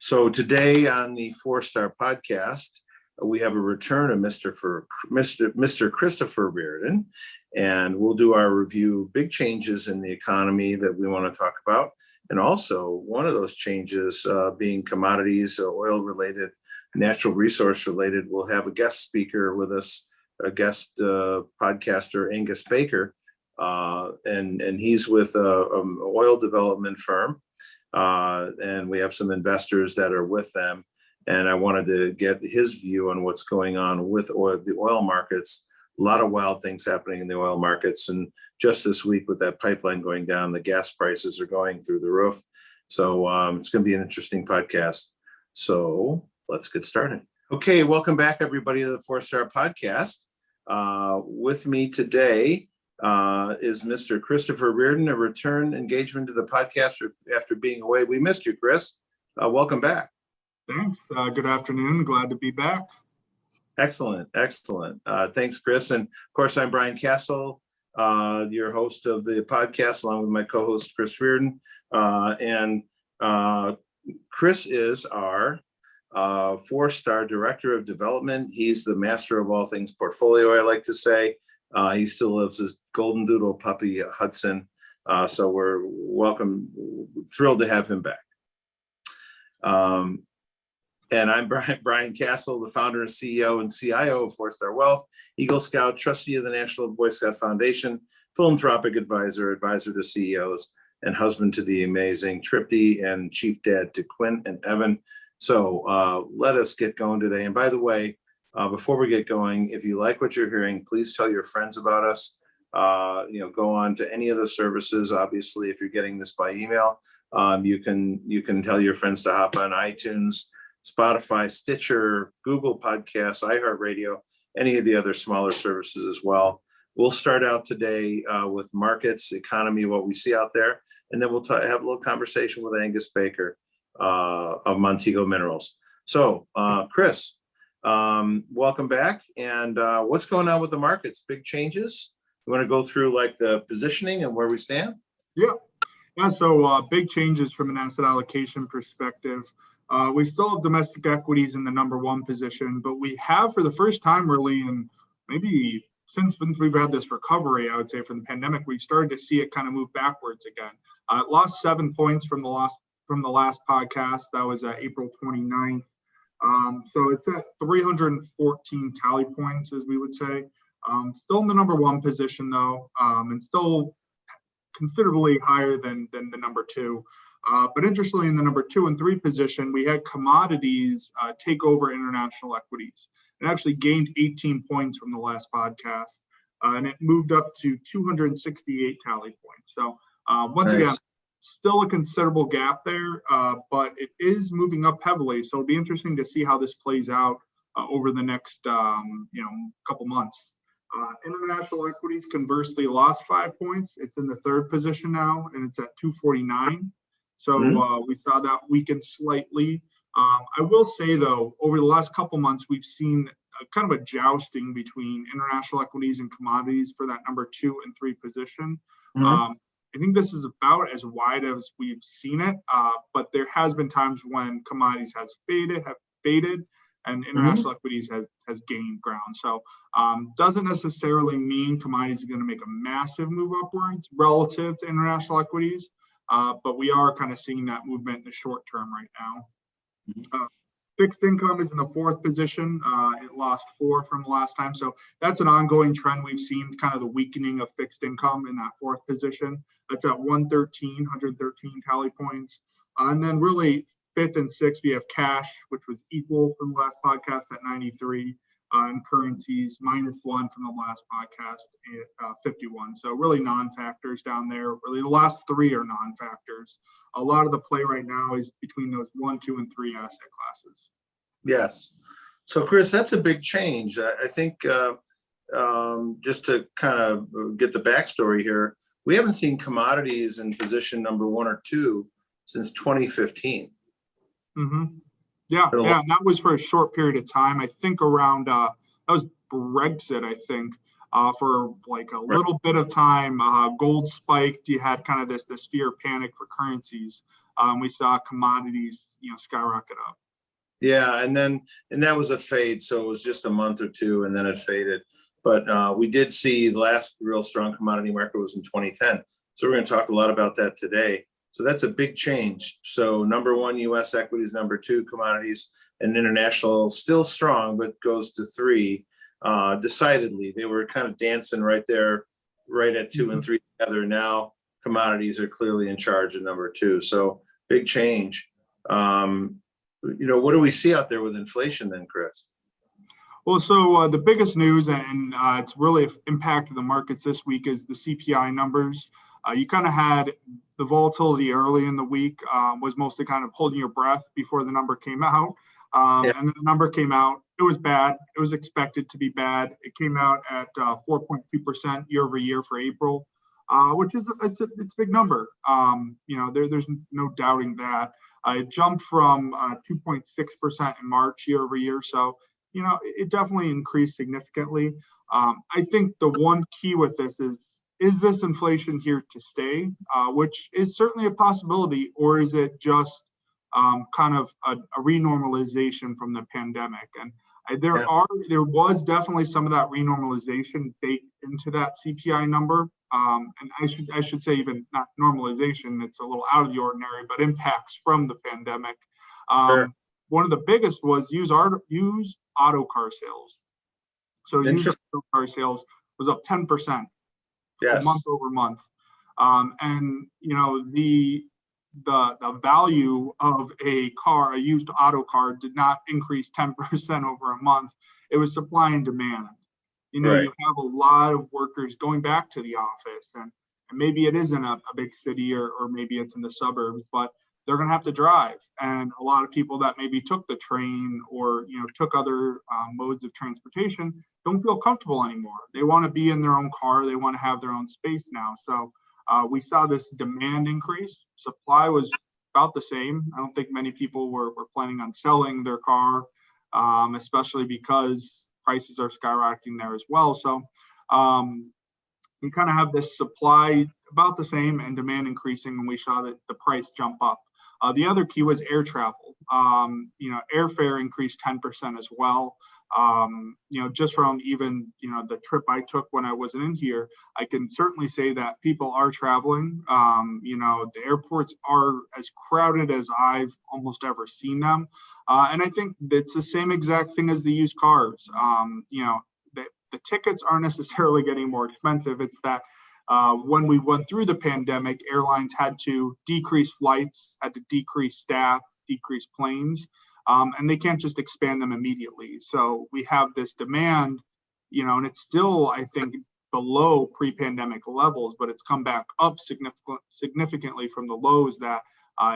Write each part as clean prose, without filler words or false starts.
So today on the 4-Star podcast, we have a return of Mr. Christopher Reardon, and we'll do our review, big changes in the economy that we want to talk about. And also one of those changes being commodities, oil-related, natural resource-related. We'll have a guest speaker with us, a guest podcaster, Angus Baker, and he's with an oil development firm. And we have some investors that are with them. And I wanted to get his view on what's going on with the oil markets. A lot of wild things happening in the oil markets. And just this week with that pipeline going down, the gas prices are going through the roof. So it's going to be an interesting podcast. So let's get started. Okay, welcome back, everybody, to the 4-Star podcast. With me today is Mr. Christopher Reardon, a return engagement to the podcast after being away. We missed you, Chris. Welcome back. Thanks. Good afternoon. Glad to be back. Excellent. Thanks, Chris. And of course, I'm Brian Kasal, your host of the podcast, along with my co-host, Chris Reardon. And Chris is our 4-Star Director of Development. He's the master of all things portfolio, I like to say. He still lives his golden doodle puppy, Hudson. So we're thrilled to have him back. And I'm Brian Kasal, the founder and CEO and CIO of 4-Star Wealth, Eagle Scout, trustee of the National Boy Scout Foundation, philanthropic advisor to CEOs, and husband to the amazing Tripty, and chief dad to Quinn and Evan. So let us get going today. And by the way, before we get going, if you like what you're hearing, please tell your friends about us. Go on to any of the services. Obviously, if you're getting this by email, you can tell your friends to hop on iTunes, Spotify, Stitcher, Google Podcasts, iHeartRadio, any of the other smaller services as well. We'll start out today with markets, economy, what we see out there, and then we'll have a little conversation with Angus Baker of Montego Minerals. So, Chris, welcome back. And what's going on with the markets? Big changes? You want to go through like the positioning and where we stand? Yeah. So big changes from an asset allocation perspective. We still have domestic equities in the number one position, but we have, for the first time really, and maybe since we've had this recovery, I would say, from the pandemic, we've started to see it kind of move backwards again. It lost 7 points from the last podcast. That was April 29th. So it's at 314 tally points, as we would say. Still in the number one position, though, and still considerably higher than the number two. But interestingly, in the number 2 and 3 position, we had commodities take over international equities. It actually gained 18 points from the last podcast, and it moved up to 268 tally points. So once again, still a considerable gap there, but it is moving up heavily. So it'll be interesting to see how this plays out over the next couple months. International equities conversely lost 5 points. It's in the 3rd position now, and it's at 249. So we saw that weaken slightly. I will say, though, over the last couple months, we've seen kind of a jousting between international equities and commodities for that number 2 and 3 position. I think this is about as wide as we've seen it, but there has been times when commodities have faded, and international equities has gained ground. So doesn't necessarily mean commodities are going to make a massive move upwards relative to international equities. But we are kind of seeing that movement in the short term right now. Fixed income is in the 4th position. It lost 4 from the last time. So that's an ongoing trend. We've seen kind of the weakening of fixed income in that 4th position. That's at 113 tally points. And then really 5th and 6th, we have cash, which was equal from the last podcast at 93. And currencies -1 from the last podcast at 51. So really non-factors down there. Really the last 3 are non-factors. A lot of the play right now is between those 1, 2, and 3 asset classes. Yes. So Chris, that's a big change. I think just to kind of get the backstory here, we haven't seen commodities in position number 1 or 2 since 2015. Yeah, and that was for a short period of time. I think around that was Brexit, I think, for like a little bit of time. Gold spiked. You had kind of this fear of panic for currencies. We saw commodities, skyrocket up. Yeah, and that was a fade, so it was just a month or two, and then it faded. But we did see the last real strong commodity market was in 2010. So we're going to talk a lot about that today. So that's a big change. So number one, U.S. equities, number two, commodities, and international still strong, but goes to three decidedly. They were kind of dancing right there, right at two and three together. Now commodities are clearly in charge of number two. So big change. What do we see out there with inflation then, Chris? Well, so the biggest news, and it's really impacted the markets this week, is the CPI numbers. You kind of had the volatility early in the week, was mostly kind of holding your breath before the number came out. And then the number came out. It was bad. It was expected to be bad. It came out at 4.2% year over year for April, which is it's a big number. There's no doubting that. It jumped from 2.6% in March year over year. So, it definitely increased significantly. I think the one key with this is this inflation here to stay, which is certainly a possibility, or is it just kind of a renormalization from the pandemic? And there was definitely some of that renormalization baked into that CPI number. And I should say even not normalization, it's a little out of the ordinary, but impacts from the pandemic. Sure. One of the biggest was used auto car sales. So used auto car sales was up 10%. Yes. Month over month. And the value of a used auto car did not increase 10% over a month. It was supply and demand. Right. You have a lot of workers going back to the office, and maybe it is in a big city or maybe it's in the suburbs, but they're going to have to drive. And a lot of people that maybe took the train or took other modes of transportation don't feel comfortable anymore. They want to be in their own car. They want to have their own space now. So we saw this demand increase. Supply was about the same. I don't think many people were planning on selling their car, especially because prices are skyrocketing there as well. So you kind of have this supply about the same and demand increasing, and we saw that the price jump up. The other key was air travel. Airfare increased 10% as well. Just from even, the trip I took when I wasn't in here, I can certainly say that people are traveling. The airports are as crowded as I've almost ever seen them. And I think it's the same exact thing as the used cars. The tickets aren't necessarily getting more expensive. It's that when we went through the pandemic, airlines had to decrease flights, had to decrease staff, decrease planes. And they can't just expand them immediately. So we have this demand, and it's still, I think, below pre-pandemic levels, but it's come back up significantly from the lows that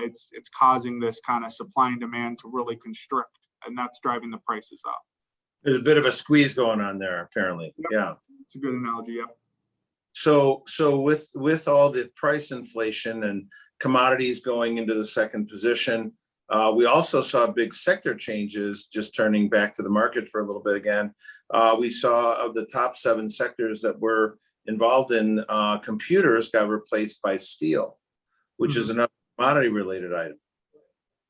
it's causing this kind of supply and demand to really constrict, and that's driving the prices up. There's a bit of a squeeze going on there, apparently. Yep. Yeah. It's a good analogy. Yeah. So with all the price inflation and commodities going into the second position, we also saw big sector changes, just turning back to the market for a little bit again. We saw of the top 7 sectors that were involved in computers got replaced by steel, which is another commodity related item.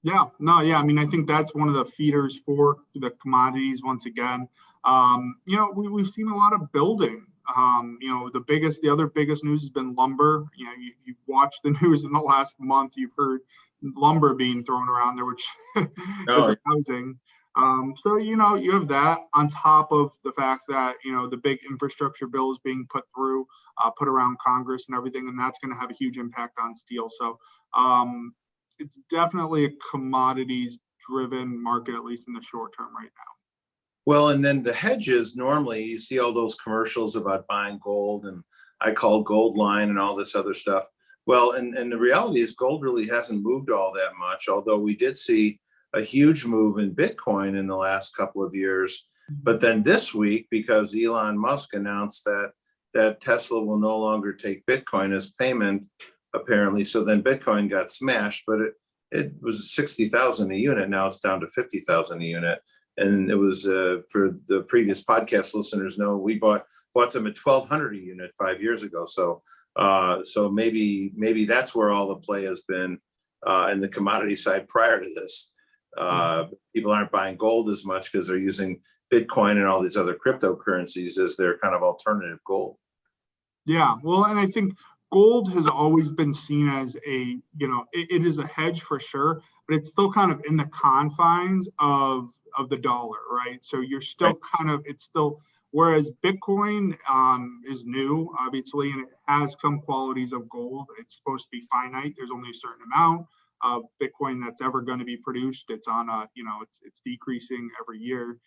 Yeah, I mean, I think that's one of the feeders for the commodities once again. We've seen a lot of building. The other biggest news has been lumber. You've watched the news in the last month. You've heard lumber being thrown around there, which is housing. So, you have that on top of the fact that, the big infrastructure bill is being put around Congress and everything, and that's going to have a huge impact on steel. So it's definitely a commodities driven market, at least in the short term right now. Well, and then the hedges, normally you see all those commercials about buying gold, and I call gold line and all this other stuff. Well, and the reality is gold really hasn't moved all that much, although we did see a huge move in Bitcoin in the last couple of years. But then this week, because Elon Musk announced that Tesla will no longer take Bitcoin as payment, apparently, so then Bitcoin got smashed, but it was 60,000 a unit. Now it's down to 50,000 a unit. And it was for the previous podcast listeners know, we bought them at 1,200 a unit 5 years ago. So maybe that's where all the play has been. in the commodity side prior to this. People aren't buying gold as much because they're using Bitcoin and all these other cryptocurrencies as their kind of alternative gold. Yeah, well, and I think gold has always been seen as it is a hedge for sure, but it's still kind of in the confines of the dollar, right? So you're still it's still, whereas Bitcoin is new, obviously, and it has some qualities of gold. It's supposed to be finite. There's only a certain amount of Bitcoin that's ever going to be produced. It's on it's decreasing every year.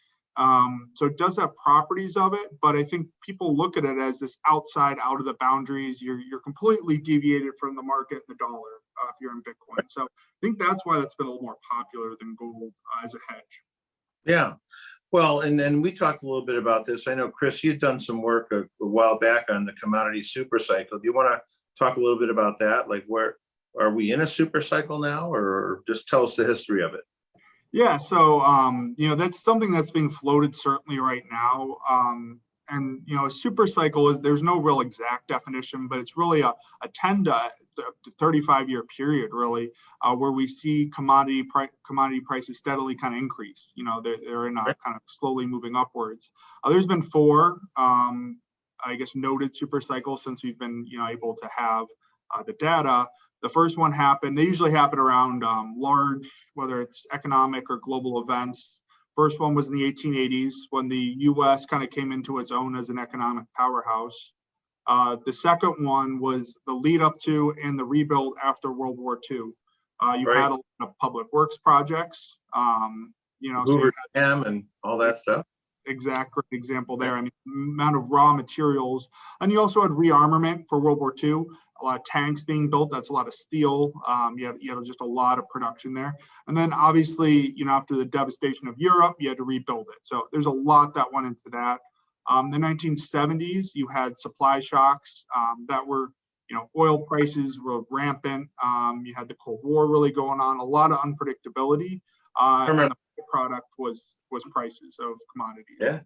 So it does have properties of it, but I think people look at it as this out of the boundaries. You're completely deviated from the market, the dollar, if you're in Bitcoin. So I think that's why that's been a little more popular than gold as a hedge. Yeah. Well, and then we talked a little bit about this. I know, Chris, you'd done some work a while back on the commodity super cycle. Do you want to talk a little bit about that? Like, where are we in a super cycle now, or just tell us the history of it? Yeah, so that's something that's being floated certainly right now. And a super cycle there's no real exact definition, but it's really a 10 to 35-year period, really, where we see commodity prices steadily kind of increase. They're in a kind of slowly moving upwards. There's been 4, I guess, noted super cycles since we've been able to have the data. The first one happened, they usually happen around large, whether it's economic or global events. First one was in the 1880s when the US kind of came into its own as an economic powerhouse. The second one was the lead up to and the rebuild after World War II. You had a lot of public works projects, Hoover Dam and all that stuff. Exact example there. I mean, amount of raw materials, and you also had rearmament for World War II. A lot of tanks being built. That's a lot of steel. You had just a lot of production there. And then obviously, after the devastation of Europe, you had to rebuild it. So there's a lot that went into that. The 1970s, you had supply shocks that were, oil prices were rampant. You had the Cold War really going on. A lot of unpredictability. And the product was prices of commodities. Yeah.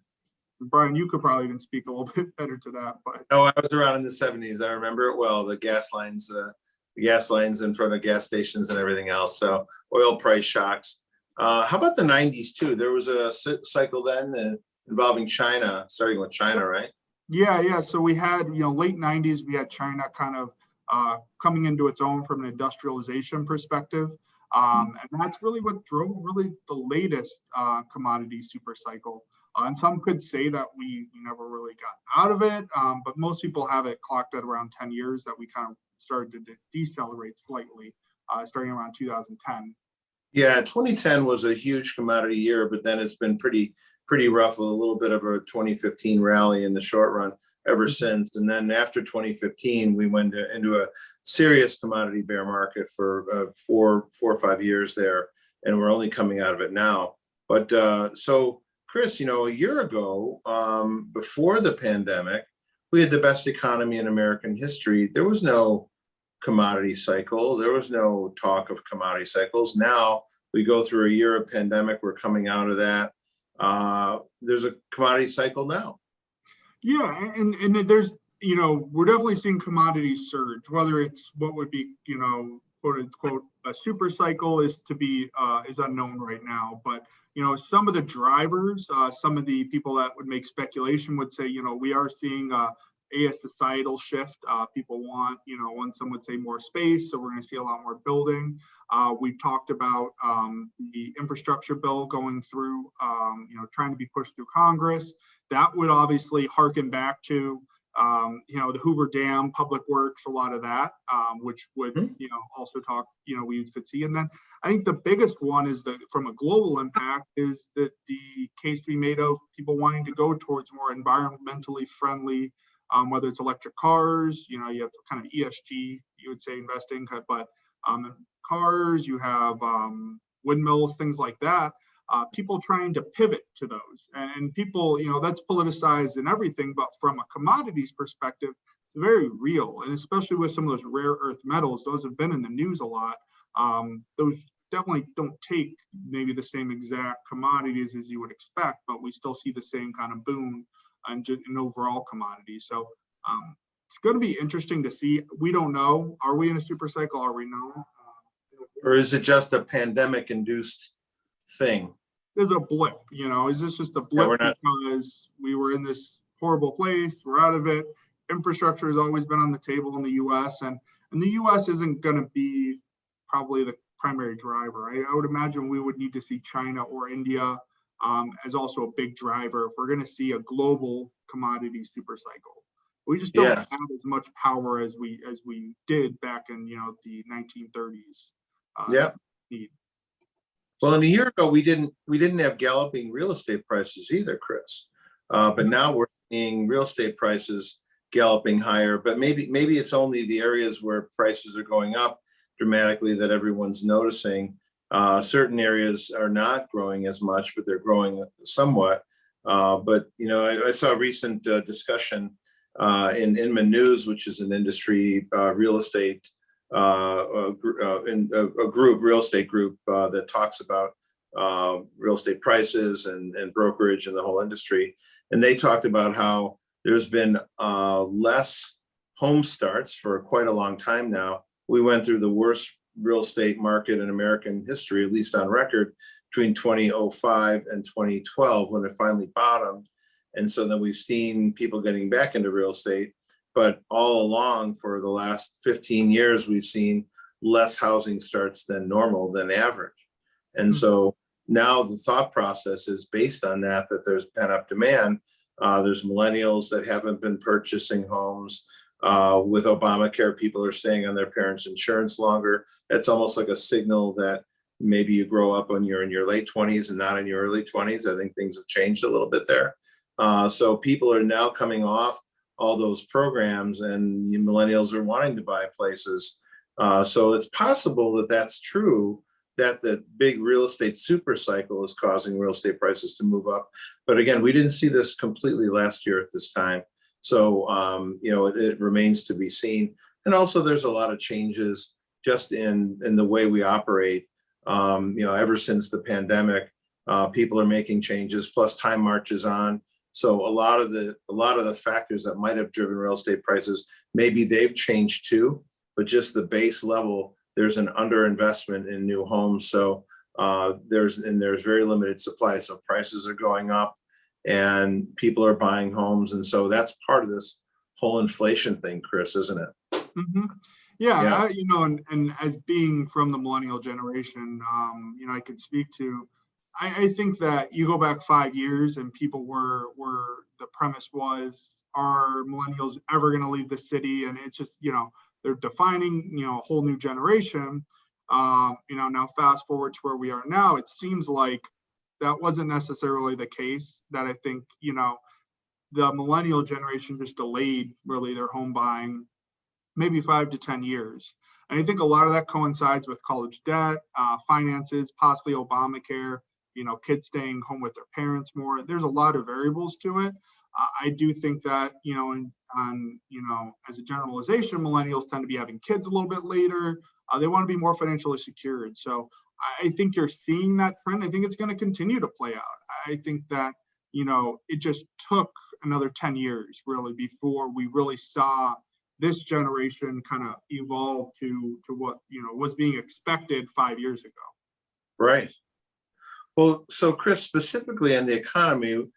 Brian, you could probably even speak a little bit better to that. But I was around in the 70s. I remember it well. The gas lines in front of gas stations and everything else. So oil price shocks. How about the 90s too? There was a cycle then involving China, starting with China, right? Yeah. So we had, late 90s, we had China kind of coming into its own from an industrialization perspective. And that's really what drove the latest commodity super cycle. And some could say that we never really got out of it, but most people have it clocked at around 10 years that we kind of started to decelerate slightly, starting around 2010. Yeah, 2010 was a huge commodity year, but then it's been pretty rough with a little bit of a 2015 rally in the short run ever since. And then after 2015, we went into a serious commodity bear market for 4 or 5 years there, and we're only coming out of it now. But so, Chris, a year ago, before the pandemic, we had the best economy in American history. There was no commodity cycle. There was no talk of commodity cycles. Now we go through a year of pandemic. We're coming out of that. There's a commodity cycle now. Yeah, and there's, we're definitely seeing commodities surge, whether it's what would be, quote unquote, a super cycle is unknown right now. But, some of the drivers, some of the people that would make speculation would say, we are seeing a societal shift. People want, some would say more space. So we're going to see a lot more building. We've talked about the infrastructure bill going through, trying to be pushed through Congress. That would obviously harken back to, the Hoover Dam, public works, a lot of that, which would, also talk, we could see. And then I think the biggest one is that from a global impact is that the case to be made of people wanting to go towards more environmentally friendly, whether it's electric cars, you have kind of ESG, you would say investing, but cars, you have windmills, things like that. People trying to pivot to those, and people, that's politicized and everything, but from a commodities perspective, it's very real. And especially with some of those rare earth metals, those have been in the news a lot. Those definitely don't take maybe the same exact commodities as you would expect, but we still see the same kind of boom in overall commodities. So it's going to be interesting to see. We don't know. Are we in a super cycle? Are we not? Or is it just a pandemic-induced thing? There's a blip, is this just a Yeah, blip because we were in this horrible place, we're out of it? Infrastructure has always been on the table in the US, and the US isn't going to be probably the primary driver. I would imagine we would need to see China or India as also a big driver if we're going to see a global commodity super cycle. We just don't Yes. have as much power as we did back in the 1930s. Yeah. Need. Well, and a year ago we didn't have galloping real estate prices either, Chris. But now we're seeing real estate prices galloping higher. But maybe it's only the areas where prices are going up dramatically that everyone's noticing. Certain areas are not growing as much, but they're growing somewhat. But I saw a recent discussion in Inman News, which is an industry real estate real estate group that talks about real estate prices and brokerage and the whole industry. And they talked about how there's been less home starts for quite a long time now. We went through the worst real estate market in American history, at least on record, between 2005 and 2012 when it finally bottomed. And so then we've seen people getting back into real estate. But all along for the last 15 years, we've seen less housing starts than normal, than average. And so now the thought process is based on that there's pent-up demand. There's millennials that haven't been purchasing homes. With Obamacare, people are staying on their parents' insurance longer. That's almost like a signal that maybe you grow up when you're in your late 20s and not in your early 20s. I think things have changed a little bit there. So people are now coming off all those programs, and millennials are wanting to buy places. So it's possible that that's true, that the big real estate super cycle is causing real estate prices to move up. But again, we didn't see this completely last year at this time. So, it remains to be seen. And also there's a lot of changes just in the way we operate. Ever since the pandemic, people are making changes, plus time marches on. So a lot of the factors that might have driven real estate prices, maybe they've changed too, but just the base level, there's an underinvestment in new homes. So there's very limited supply. So prices are going up and people are buying homes. And so that's part of this whole inflation thing, Chris, isn't it? Mm-hmm. Yeah. And as being from the millennial generation, I could speak to, I think that you go back 5 years and people were the premise was, are millennials ever going to leave the city? And it's just, they're defining, a whole new generation. Now fast forward to where we are now, it seems like that wasn't necessarily the case. That I think, the millennial generation just delayed really their home buying, maybe 5 to 10 years. And I think a lot of that coincides with college debt, finances, possibly Obamacare, kids staying home with their parents more. There's a lot of variables to it. I do think that, as a generalization, millennials tend to be having kids a little bit later. They want to be more financially secured. So I think you're seeing that trend. I think it's going to continue to play out. I think that, it just took another 10 years really before we really saw this generation kind of evolve to what, was being expected 5 years ago. Right. Well, so Chris, specifically on the economy,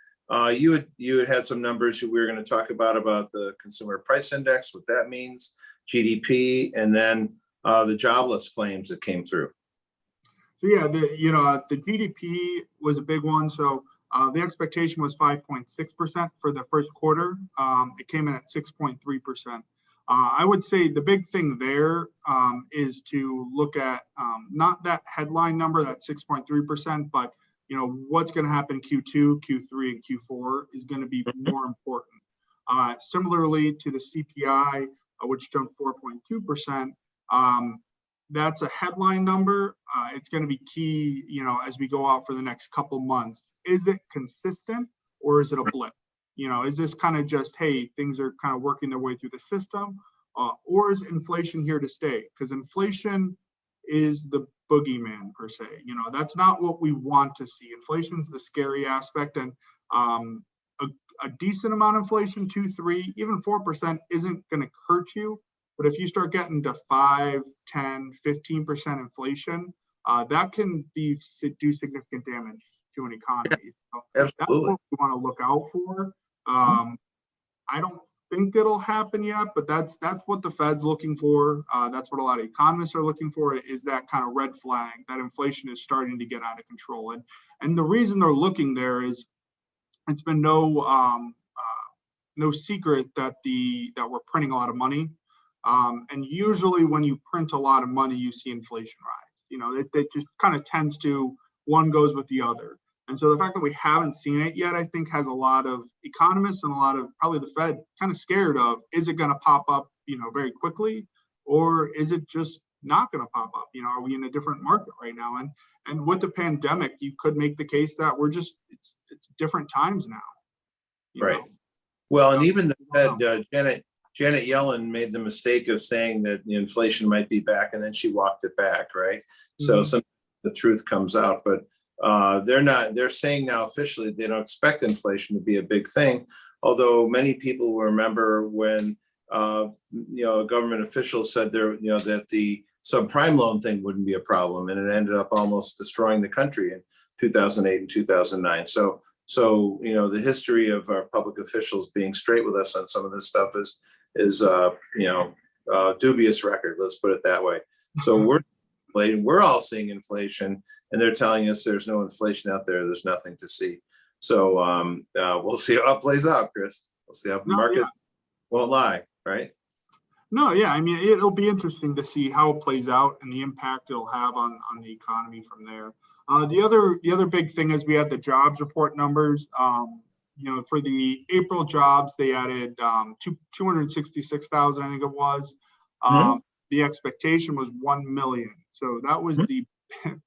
you had some numbers we were going to talk about the consumer price index, what that means, GDP, and then the jobless claims that came through. So yeah, the GDP was a big one. So the expectation was 5.6% for the first quarter. It came in at 6.3%. I would say the big thing there is to look at not that headline number, that 6.3%, but what's going to happen Q2, Q3, and Q4 is going to be more important. Similarly to the CPI, which jumped 4.2%, that's a headline number. It's going to be key, as we go out for the next couple months. Is it consistent or is it a blip? Is this kind of just, hey, things are kind of working their way through the system, or is inflation here to stay? Because inflation is the boogeyman per se. That's not what we want to see. Inflation is the scary aspect, and a decent amount of inflation, 2, 3, even 4% isn't going to hurt you. But if you start getting to 5, 10, 15% inflation, that can do significant damage to an economy. So that's Absolutely. what we want to look out for. I don't think it'll happen yet, but that's what the Fed's looking for. That's what a lot of economists are looking for, is that kind of red flag that inflation is starting to get out of control. And the reason they're looking there is it's been no secret that we're printing a lot of money. And usually when you print a lot of money, you see inflation rise. It just kind of tends to, one goes with the other. And so the fact that we haven't seen it yet, I think, has a lot of economists and a lot of probably the Fed kind of scared of, is it going to pop up, very quickly, or is it just not going to pop up? Are we in a different market right now? And with the pandemic, you could make the case that it's different times now. Right. Well, and even the Fed, Janet Yellen made the mistake of saying that the inflation might be back, and then she walked it back, right? So some the truth comes out, but they're saying now officially they don't expect inflation to be a big thing. Although many people will remember when a government official said that the subprime loan thing wouldn't be a problem, and it ended up almost destroying the country in 2008 and 2009. So the history of our public officials being straight with us on some of this stuff is dubious record. Let's put it that way. So we're all seeing inflation, and they're telling us there's no inflation out there. There's nothing to see. So we'll see how it plays out, Chris. We'll see how the market won't lie, right? No, yeah. I mean, it'll be interesting to see how it plays out and the impact it'll have on the economy from there. The other big thing is we had the jobs report numbers. For the April jobs, they added 266,000, I think it was. The expectation was 1 million. So that was the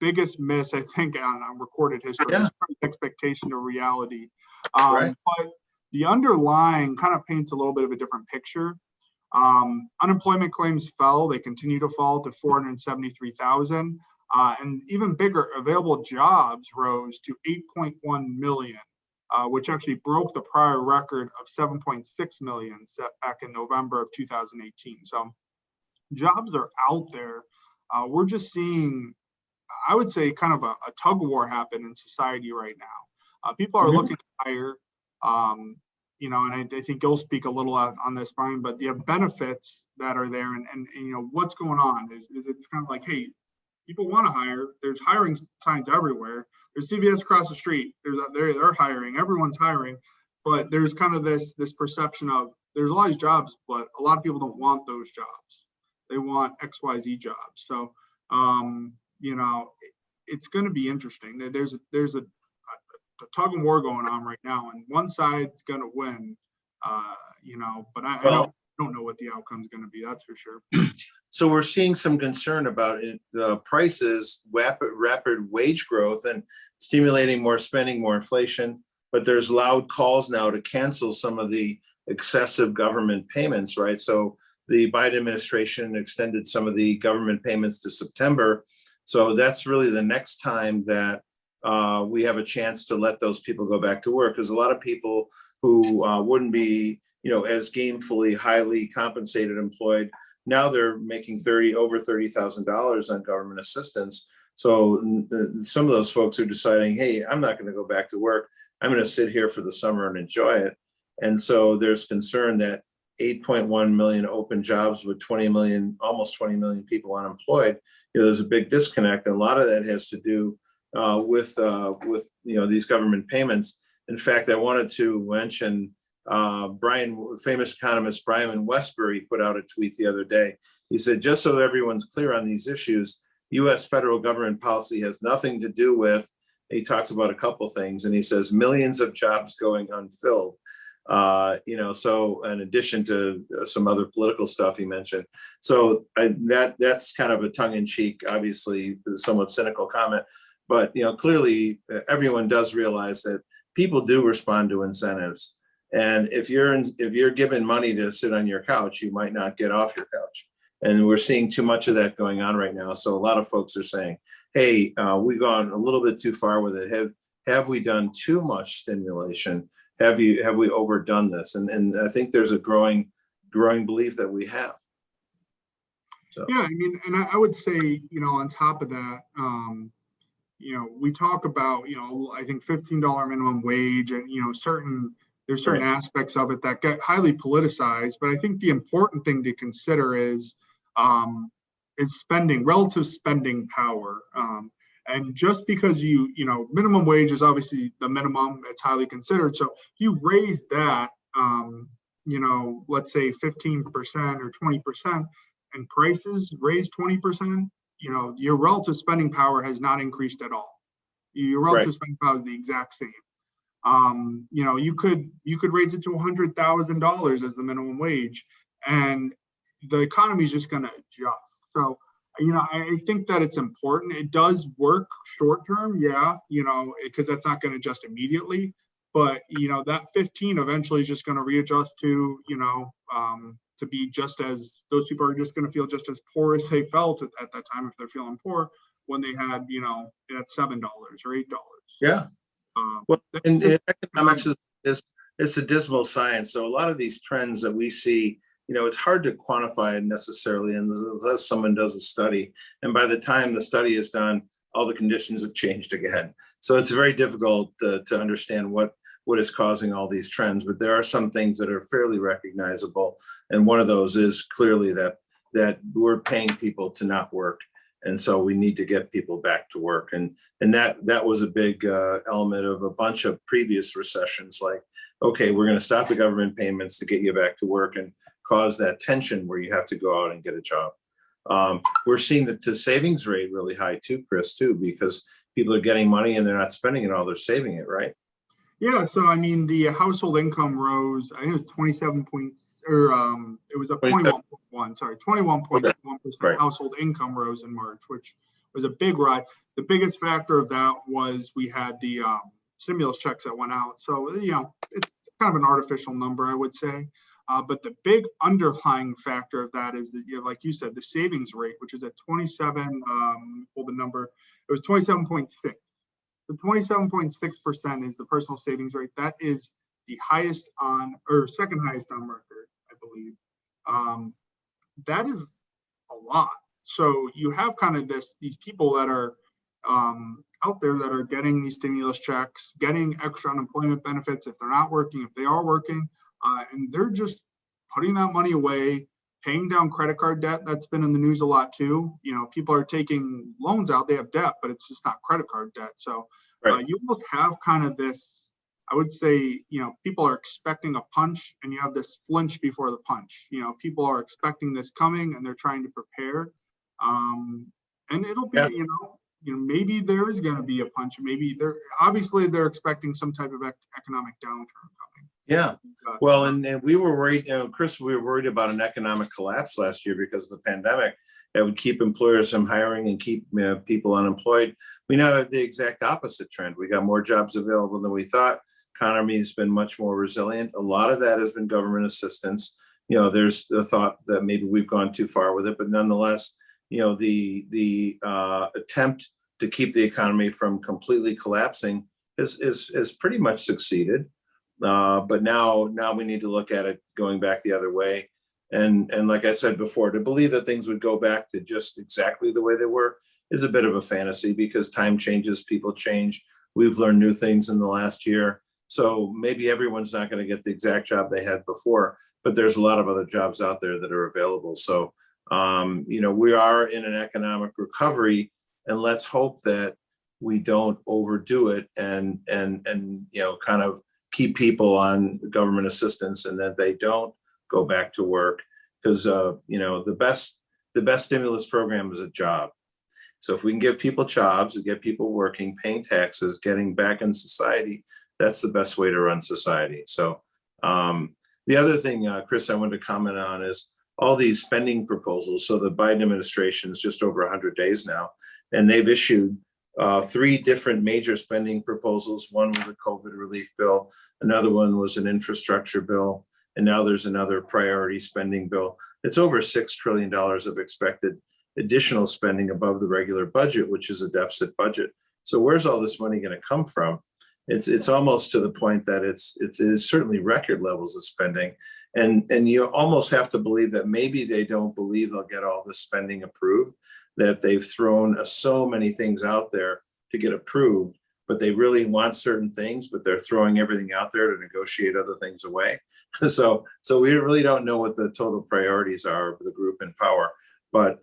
biggest miss, I think, on recorded history. Yeah. Expectation to reality. Right. But the underlying kind of paints a little bit of a different picture. Unemployment claims fell. They continue to fall to 473,000. And even bigger, available jobs rose to 8.1 million, which actually broke the prior record of 7.6 million set back in November of 2018. So jobs are out there. We're just seeing, I would say, kind of a tug of war happen in society right now. People are looking to hire, and I think you'll speak a little on this, Brian, but the benefits that are there and what's going on is it's kind of like, hey, people want to hire. There's hiring signs everywhere. There's CVS across the street. They're hiring. Everyone's hiring, but there's kind of this perception of there's all these jobs, but a lot of people don't want those jobs. They want XYZ jobs. So, it's going to be interesting. There's a tug of war going on right now, and one side's going to win. But I don't know what the outcome is going to be. That's for sure. So we're seeing some concern about prices, rapid wage growth, and stimulating more spending, more inflation. But there's loud calls now to cancel some of the excessive government payments, right? So the Biden administration extended some of the government payments to September. So that's really the next time that we have a chance to let those people go back to work. Because a lot of people who wouldn't be, as gainfully highly compensated employed, now they're making over $30,000 on government assistance. So some of those folks are deciding, hey, I'm not going to go back to work. I'm going to sit here for the summer and enjoy it. And so there's concern that 8.1 million open jobs with almost 20 million people unemployed, there's a big disconnect. And a lot of that has to do with these government payments. In fact, I wanted to mention famous economist Brian Westbury put out a tweet the other day. He said, just so everyone's clear on these issues, U.S. federal government policy has nothing to do with, he talks about a couple things, and he says millions of jobs going unfilled. So in addition to some other political stuff he mentioned. So that's kind of a tongue-in-cheek, obviously somewhat cynical comment, but clearly everyone does realize that people do respond to incentives. And if you're given money to sit on your couch, you might not get off your couch. And we're seeing too much of that going on right now. So a lot of folks are saying, hey, we've gone a little bit too far with it. Have we done too much stimulation? Have we overdone this? And I think there's a growing belief that we have. So Yeah, I mean, and I would say, on top of that, we talk about, I think $15 minimum wage and, there's certain right, aspects of it that get highly politicized. But I think the important thing to consider um, is relative spending power. And just because minimum wage is obviously the minimum, it's highly considered. So if you raise that, let's say 15% or 20%, and prices raise 20%, your relative spending power has not increased at all. Your right, relative spending power is the exact same. You could raise it to $100,000 as the minimum wage, and the economy is just going to adjust. So, I think that it's important. It does work short term, yeah, because that's not going to adjust immediately. But that 15 eventually is just going to readjust to be just as those people are just going to feel just as poor as they felt at that time if they're feeling poor when they had at $7 or $8. yeah. Um, Well, that's and just economics is it's a dismal science. So a lot of these trends that we see, it's hard to quantify necessarily unless someone does a study. And by the time the study is done, all the conditions have changed again. So it's very difficult to understand what is causing all these trends. But there are some things that are fairly recognizable. And one of those is clearly that we're paying people to not work. And so we need to get people back to work. And that was a big element of a bunch of previous recessions. Like, okay, we're going to stop the government payments to get you back to work and cause that tension where you have to go out and get a job. We're seeing the savings rate really high too, Chris, too, because people are getting money and they're not spending it all, they're saving it, right? Yeah, so I mean, the household income rose. I think it was 27 point, or it was a 21.1. Sorry, 21.1% Right. household income rose in March, which was a big rise. The biggest factor of that was we had the stimulus checks that went out. So it's kind of an artificial number, I would say. But the big underlying factor of that is that, like you said, the savings rate, which is at 27. Hold the number. It was 27.6. The 27.6% is the personal savings rate. That is the highest or second highest on record, I believe. That is a lot. So you have kind of these people that are out there that are getting these stimulus checks, getting extra unemployment benefits if they're not working, if they are working, and they're just putting that money away, paying down credit card debt. That's been in the news a lot too. People are taking loans out, they have debt, but it's just not credit card debt. So Right. you almost have kind of this, I would say, people are expecting a punch and you have this flinch before the punch. People are expecting this coming and they're trying to prepare. And it'll be, maybe there is going to be a punch. Maybe they're expecting some type of economic downturn coming. Yeah. Well, and we were worried, Chris, we were worried about an economic collapse last year because of the pandemic. That would keep employers from hiring and keep people unemployed. We now have the exact opposite trend. We got more jobs available than we thought. Economy has been much more resilient. A lot of that has been government assistance. There's the thought that maybe we've gone too far with it, but nonetheless, the attempt to keep the economy from completely collapsing is pretty much succeeded. But now we need to look at it going back the other way. And like I said before, to believe that things would go back to just exactly the way they were is a bit of a fantasy because time changes, people change. We've learned new things in the last year. So maybe everyone's not going to get the exact job they had before, but there's a lot of other jobs out there that are available. So, we are in an economic recovery, and let's hope that we don't overdo it and kind of keep people on government assistance and that they don't go back to work because the best stimulus program is a job. So if we can give people jobs and get people working, paying taxes, getting back in society, that's the best way to run society. So the other thing, Chris, I wanted to comment on is all these spending proposals. So the Biden administration is just over 100 days now, and they've issued 3 different major spending proposals. One was a COVID relief bill, another one was an infrastructure bill, and now there's another priority spending bill. It's over $6 trillion of expected additional spending above the regular budget, which is a deficit budget. So where's all this money going to come from? It's almost to the point that it is certainly record levels of spending. And you almost have to believe that maybe they don't believe they'll get all this spending approved, that they've thrown so many things out there to get approved, but they really want certain things, but they're throwing everything out there to negotiate other things away. So we really don't know what the total priorities are of the group in power. But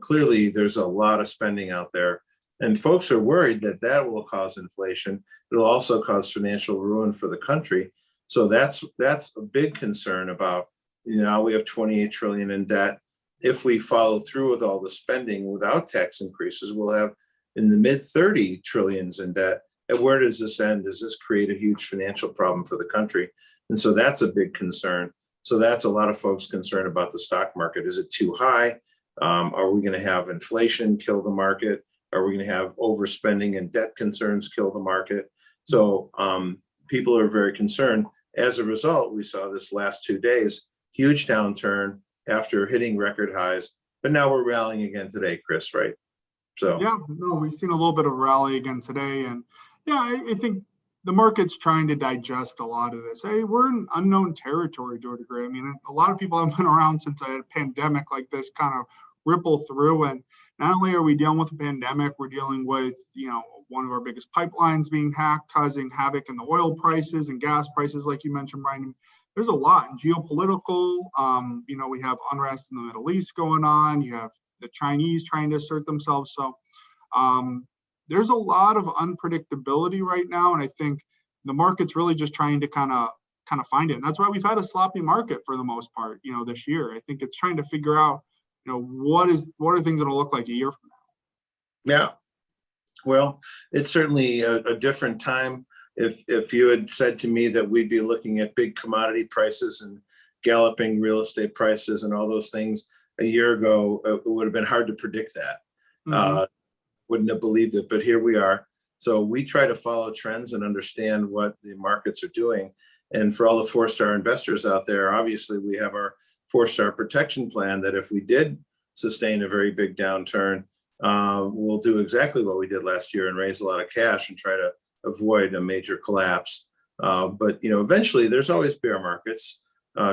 clearly there's a lot of spending out there, and folks are worried that that will cause inflation. It'll also cause financial ruin for the country. So that's a big concern about, now we have 28 trillion in debt. If we follow through with all the spending without tax increases, we'll have in the mid 30 trillions in debt. And where does this end? Does this create a huge financial problem for the country? And so that's a big concern. So that's a lot of folks concerned about the stock market. Is it too high? Are we going to have inflation kill the market? Are we going to have overspending and debt concerns kill the market? So people are very concerned. As a result, we saw this last 2 days, huge downturn after hitting record highs, but now we're rallying again today, Chris, right? So yeah, no, we've seen a little bit of rally again today, and yeah, I think the market's trying to digest a lot of this. Hey, we're in unknown territory to a degree. I mean, a lot of people have been around since a pandemic like this kind of ripple through, and not only are we dealing with a pandemic, we're dealing with, one of our biggest pipelines being hacked, causing havoc in the oil prices and gas prices, like you mentioned, Brian. There's a lot in geopolitical. We have unrest in the Middle East going on. You have the Chinese trying to assert themselves. So there's a lot of unpredictability right now, and I think the market's really just trying to kind of find it. And that's why we've had a sloppy market for the most part, this year. I think it's trying to figure out, what are things going to look like a year from now. yeah, well, it's certainly a different time. If you had said to me that we'd be looking at big commodity prices and galloping real estate prices and all those things a year ago, it would have been hard to predict that. Mm-hmm. Wouldn't have believed it, but here we are. So we try to follow trends and understand what the markets are doing. And for all the 4-star investors out there, obviously we have our 4-star protection plan that if we did sustain a very big downturn, we'll do exactly what we did last year and raise a lot of cash and try to avoid a major collapse. But eventually there's always bear markets,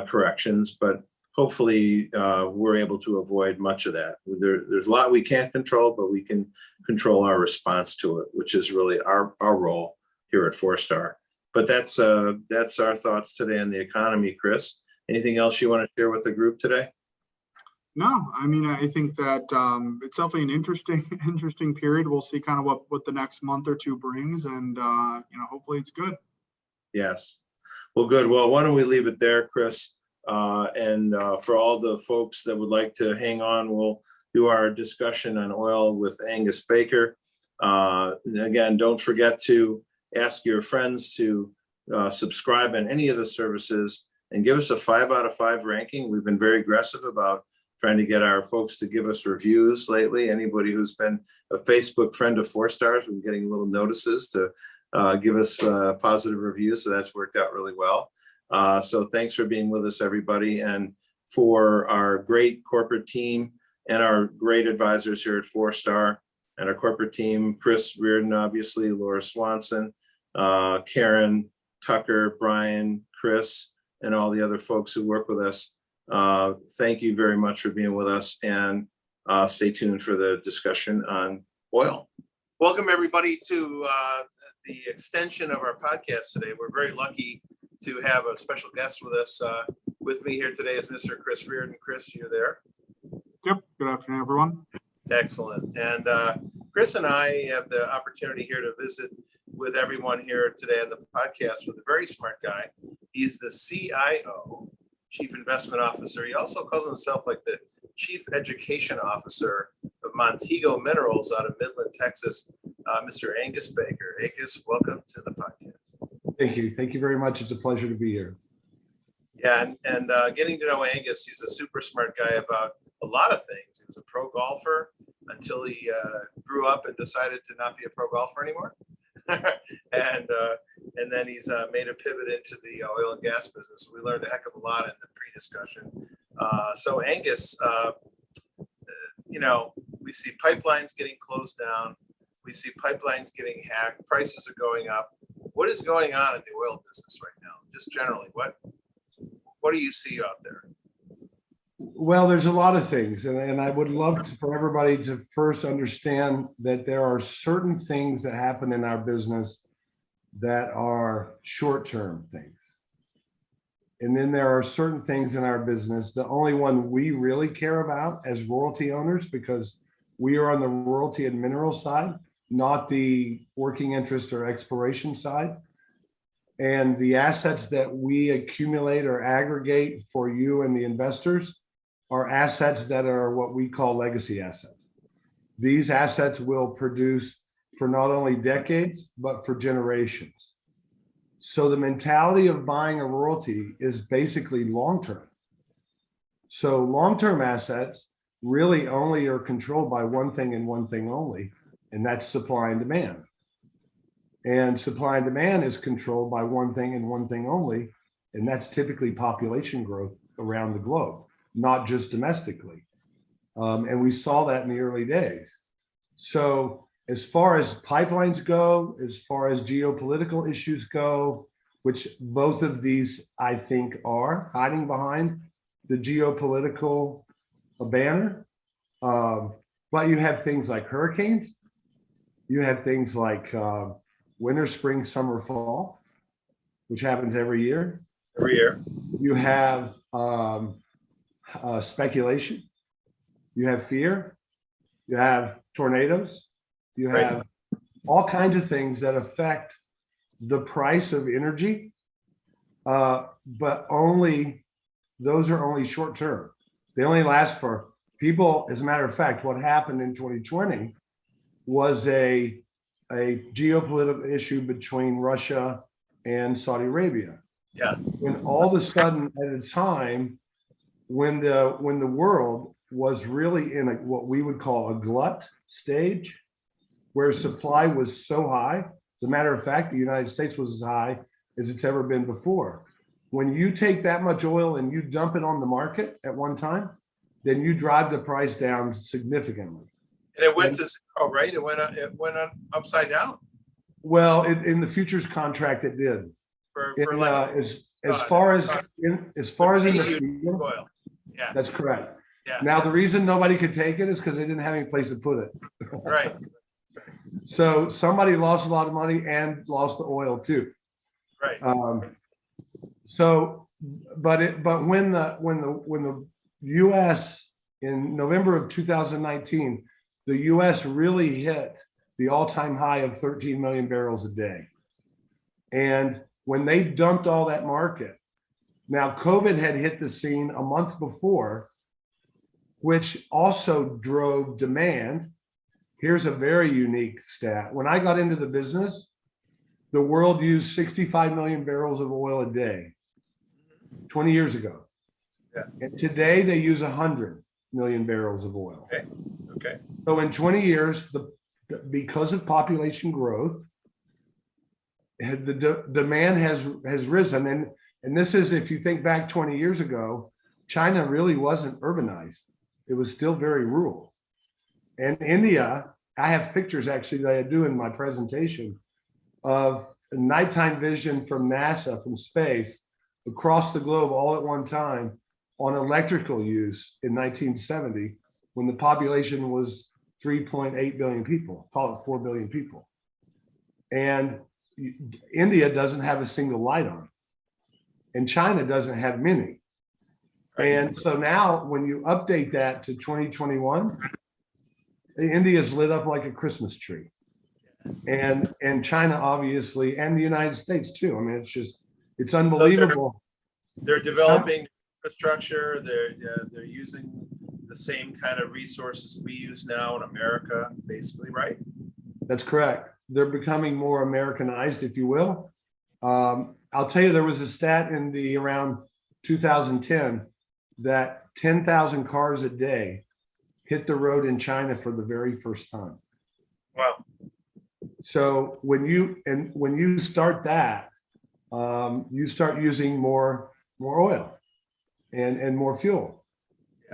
corrections, but hopefully we're able to avoid much of that. There's a lot we can't control, but we can control our response to it, which is really our role here at 4-star. But that's our thoughts today on the economy, Chris. Anything else you want to share with the group today? No, I mean, I think that it's definitely an interesting period. We'll see kind of what the next month or two brings, and hopefully it's good. Yes. Well, good. Well, why don't we leave it there, Chris? And for all the folks that would like to hang on, we'll do our discussion on oil with Angus Baker. Again, don't forget to ask your friends to subscribe on any of the services and give us a 5 out of 5 ranking. We've been very aggressive about trying to get our folks to give us reviews lately. Anybody who's been a Facebook friend of 4-stars, we've been getting little notices to give us positive reviews. So that's worked out really well. So thanks for being with us, everybody. And for our great corporate team and our great advisors here at 4-star and our corporate team, Chris Reardon, obviously, Laura Swanson, Karen, Tucker, Brian, Chris, and all the other folks who work with us. Thank you very much for being with us, and stay tuned for the discussion on oil. Welcome, everybody, to the extension of our podcast today. We're very lucky to have a special guest with us. With me here today is Mr. Chris Reardon. Chris, you're there? Yep. Good afternoon, everyone. Excellent. And Chris and I have the opportunity here to visit with everyone here today on the podcast with a very smart guy. He's the CIO, Chief Investment Officer. He also calls himself like the Chief Education Officer of Montego Minerals out of Midland, Texas, Mr. Angus Baker. Angus, welcome to the podcast. Thank you. Thank you very much. It's a pleasure to be here. Yeah, and getting to know Angus, he's a super smart guy about a lot of things. He was a pro golfer until he grew up and decided to not be a pro golfer anymore. and then he's made a pivot into the oil and gas business. We learned a heck of a lot in the pre-discussion. So Angus, we see pipelines getting closed down. We see pipelines getting hacked. Prices are going up. What is going on in the oil business right now? Just generally, what? what do you see out there? Well, there's a lot of things, and I would love for everybody to first understand that there are certain things that happen in our business that are short-term things. And then there are certain things in our business, the only one we really care about as royalty owners, because we are on the royalty and mineral side, not the working interest or exploration side. And the assets that we accumulate or aggregate for you and the investors are assets that are what we call legacy assets. These assets will produce for not only decades, but for generations. So the mentality of buying a royalty is basically long-term. So long-term assets really only are controlled by one thing and one thing only, and that's supply and demand. And supply and demand is controlled by one thing and one thing only, and that's typically population growth around the globe, not just domestically. And we saw that in the early days. So as far as pipelines go, as far as geopolitical issues go, which both of these, I think, are hiding behind the geopolitical banner. But you have things like hurricanes. You have things like winter, spring, summer, fall, which happens every year. Every year. You have speculation. You have fear. You have tornadoes. You have all kinds of things that affect the price of energy, but those are only short term. They only last for people. As a matter of fact, what happened in 2020 was a geopolitical issue between Russia and Saudi Arabia. Yeah. When all of a sudden, at a time when the world was really in what we would call a glut stage, where supply was so high. As a matter of fact, the United States was as high as it's ever been before. When you take that much oil and you dump it on the market at one time, then you drive the price down significantly. And it went to zero, right? It went on upside down. Well, in the futures contract, it did. As far as in the oil. Yeah, that's correct. Yeah. Now the reason nobody could take it is because they didn't have any place to put it. Right. So somebody lost a lot of money and lost the oil too. Right. But when the U.S. in November of 2019, the U.S. really hit the all-time high of 13 million barrels a day, and when they dumped all that market, now COVID had hit the scene a month before, which also drove demand. Here's a very unique stat. When I got into the business, the world used 65 million barrels of oil a day 20 years ago. Yeah. And today they use 100 million barrels of oil. Okay. So in 20 years, because of population growth, the demand has risen. And this is, if you think back 20 years ago, China really wasn't urbanized. It was still very rural. And India, I have pictures actually that I do in my presentation of nighttime vision from NASA, from space, across the globe all at one time on electrical use in 1970, when the population was 3.8 billion people, call it 4 billion people. And India doesn't have a single light on, and China doesn't have many. And so now when you update that to 2021, India is lit up like a Christmas tree. And China, obviously, and the United States too. I mean, it's unbelievable. They're developing infrastructure. They're using the same kind of resources we use now in America, basically, right? That's correct. They're becoming more Americanized, if you will. I'll tell you, there was a stat in the around 2010 that 10,000 cars a day hit the road in China for the very first time. Wow. So when you start that, you start using more oil and more fuel.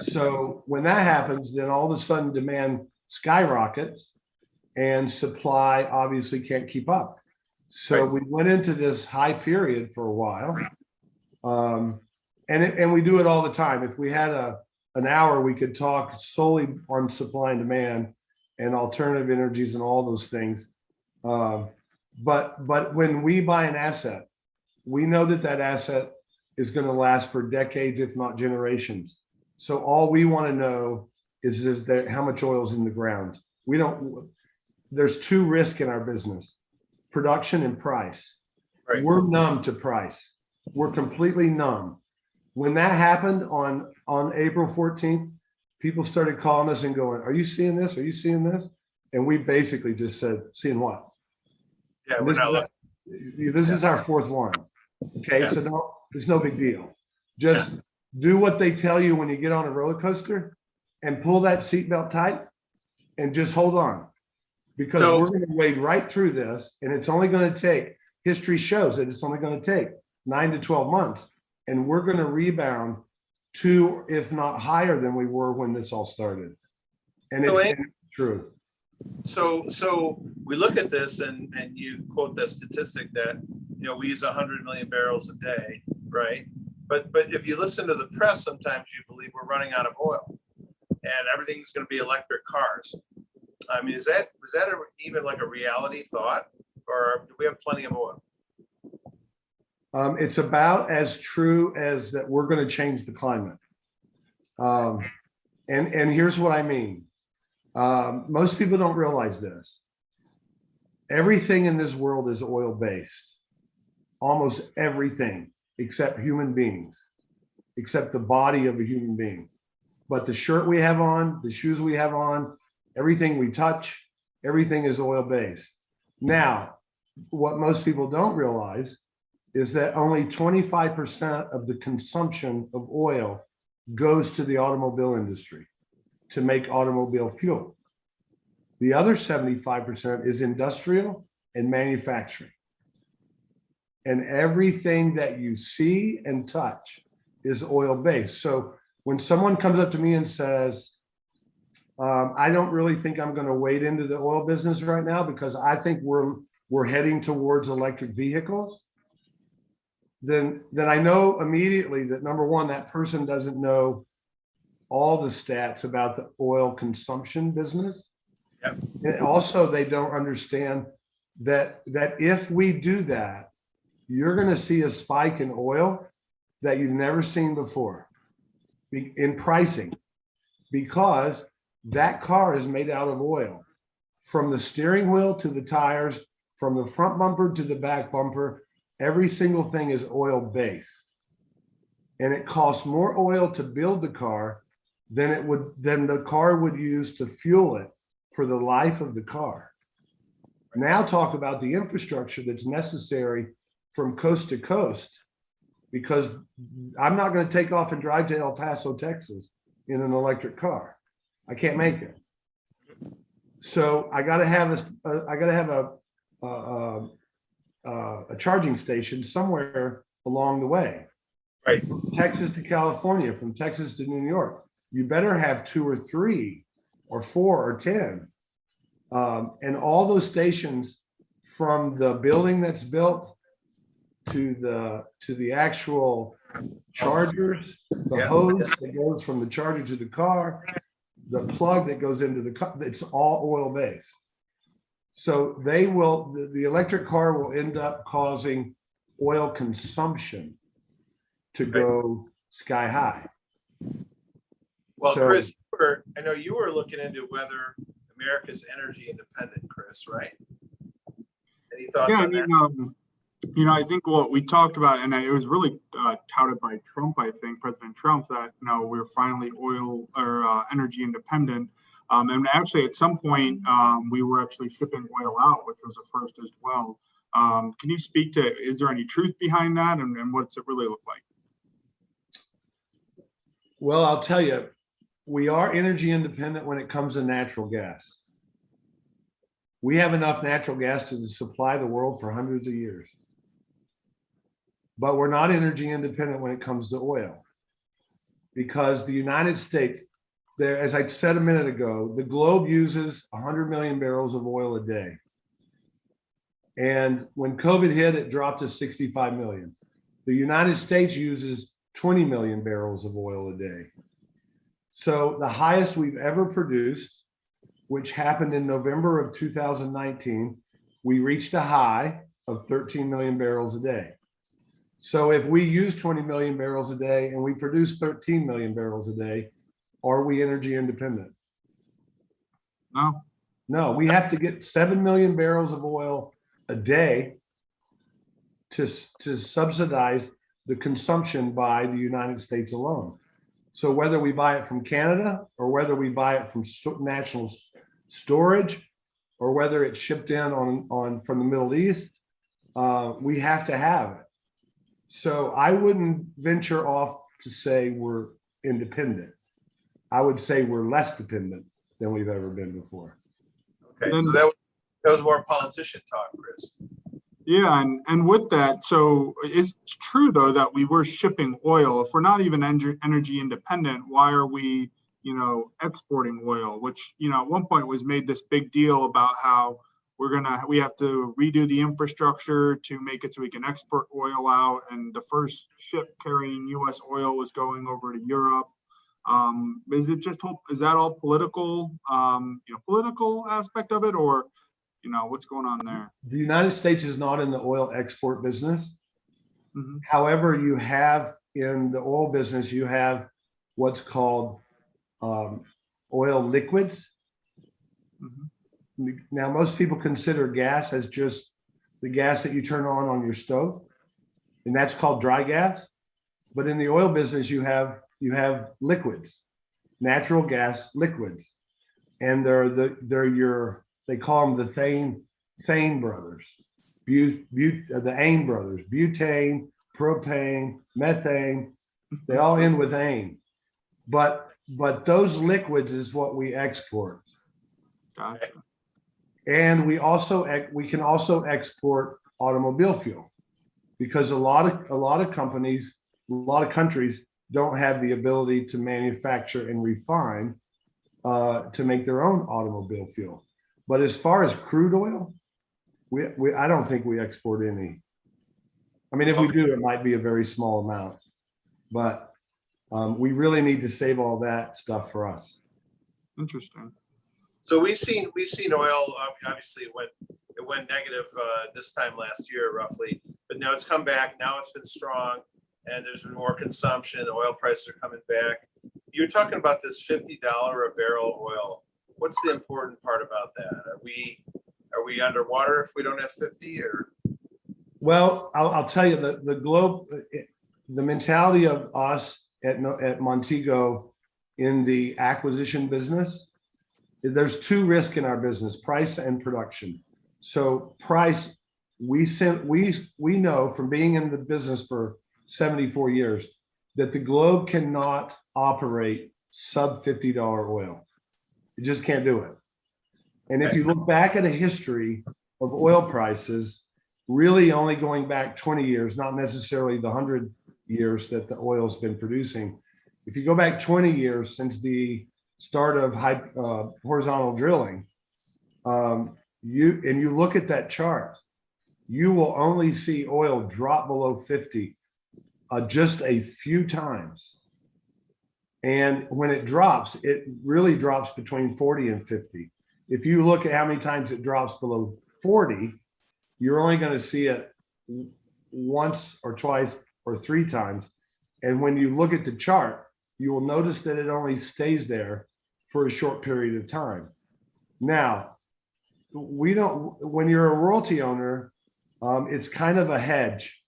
So when that happens, then all of a sudden demand skyrockets and supply obviously can't keep up. So we went into this high period for a while. And we do it all the time. If we had an hour, we could talk solely on supply and demand and alternative energies and all those things. But when we buy an asset, we know that that asset is going to last for decades, if not generations. So all we want to know is that how much oil is in the ground. We don't. There's two risks in our business: production and price. Right. We're numb to price. We're completely numb. When that happened on April 14th, people started calling us and going, "Are you seeing this? Are you seeing this?" And we basically just said, "Seeing what?" Yeah, we're not looking. This is our fourth one. Okay, Yeah. so no, it's no big deal. Just do what they tell you when you get on a roller coaster and pull that seatbelt tight and just hold on, because we're going to wade right through this, and it's only going to take, history shows that it's only going to take 9 to 12 months, and we're going to rebound to, if not higher than we were when this all started. And it's true. So we look at this, and you quote the statistic that, you know, we use 100 million barrels a day, right? But if you listen to the press, sometimes you believe we're running out of oil and everything's going to be electric cars. I mean, was that even like a reality thought, or do we have plenty of oil? It's about as true as that we're going to change the climate. And here's what I mean. Most people don't realize this. Everything in this world is oil-based. Almost everything, except human beings, except the body of a human being. But the shirt we have on, the shoes we have on, everything we touch, everything is oil-based. Now, what most people don't realize is that only 25% of the consumption of oil goes to the automobile industry to make automobile fuel. The other 75% is industrial and manufacturing. And everything that you see and touch is oil-based. So when someone comes up to me and says, I don't really think I'm going to wade into the oil business right now because I think we're heading towards electric vehicles, then I know immediately that, number one, that person doesn't know all the stats about the oil consumption business. Yep. And also, they don't understand that if we do that, you're going to see a spike in oil that you've never seen before in pricing, because that car is made out of oil, from the steering wheel to the tires, from the front bumper to the back bumper. Every single thing is oil based, and it costs more oil to build the car than the car would use to fuel it for the life of the car. Now talk about the infrastructure that's necessary from coast to coast, because I'm not going to take off and drive to El Paso, Texas in an electric car. I can't make it. So I got to have a charging station somewhere along the way. Right. From Texas to California, from Texas to New York. You better have 2 or 3 or 4 or 10. And all those stations, from the building that's built to the actual chargers, the hose that goes from the charger to the car, the plug that goes into the car, it's all oil based. So the electric car will end up causing oil consumption to go sky high. Well, so, Chris, I know you were looking into whether America's energy independent, Chris, right? Any thoughts on that? You know, I think what we talked about, and it was really touted by Trump, I think, President Trump, that, you know, we're finally oil or energy independent. And actually, at some point, we were actually shipping oil out, which was a first as well. Can you speak to, is there any truth behind that, and what's it really look like? Well, I'll tell you, we are energy independent when it comes to natural gas. We have enough natural gas to supply the world for hundreds of years. But we're not energy independent when it comes to oil, because the United States, as I said a minute ago, the globe uses 100 million barrels of oil a day. And when COVID hit, it dropped to 65 million. The United States uses 20 million barrels of oil a day. So the highest we've ever produced, which happened in November of 2019, we reached a high of 13 million barrels a day. So if we use 20 million barrels a day and we produce 13 million barrels a day, are we energy independent? No. No, we have to get 7 million barrels of oil a day to subsidize the consumption by the United States alone. So whether we buy it from Canada or whether we buy it from national storage or whether it's shipped in from the Middle East, we have to have it. So I wouldn't venture off to say we're independent. I would say we're less dependent than we've ever been before. Okay, so that was more politician talk, Chris. Yeah, and with that, so it's true though that we were shipping oil. If we're not even energy independent, why are we, exporting oil? Which, at one point was made this big deal about how we have to redo the infrastructure to make it so we can export oil out. And the first ship carrying U.S. oil was going over to Europe. Is that all political, political aspect of it, or what's going on there? The United States is not in the oil export business. Mm-hmm. However, you have in the oil business, you have what's called oil liquids. Mm-hmm. Now, most people consider gas as just the gas that you turn on your stove, and that's called dry gas. But in the oil business, you have liquids, natural gas liquids, and they call them the Thane brothers, the Ain brothers, butane, propane, methane. They all end with ain, but those liquids is what we export. Gotcha. And we can also export automobile fuel, because a lot of companies, a lot of countries don't have the ability to manufacture and refine to make their own automobile fuel. But as far as crude oil, I don't think we export any. I mean, if we do, it might be a very small amount, but we really need to save all that stuff for us. Interesting. So we've seen oil. Obviously, it went negative this time last year, roughly, but now it's come back. Now it's been strong, and there's been more consumption. Oil prices are coming back. You're talking about this $50 a barrel oil. What's the important part about that? Are we underwater if we don't have 50, or? Well, I'll tell you, the mentality of us at Montego in the acquisition business, there's two risks in our business: price and production. So price, we know from being in the business for 74 years that the globe cannot operate sub $50 oil. It just can't do it. And if you look back at a history of oil prices, really only going back 20 years, not necessarily the 100 years that the oil's been producing. If you go back 20 years since the start of horizontal drilling, you look at that chart, you will only see oil drop below 50 just a few times. And when it drops, it really drops between 40 and 50. If you look at how many times it drops below 40, you're only going to see it once or twice or three times. And when you look at the chart, you will notice that it only stays there for a short period of time. Now, when you're a royalty owner, it's kind of a hedge,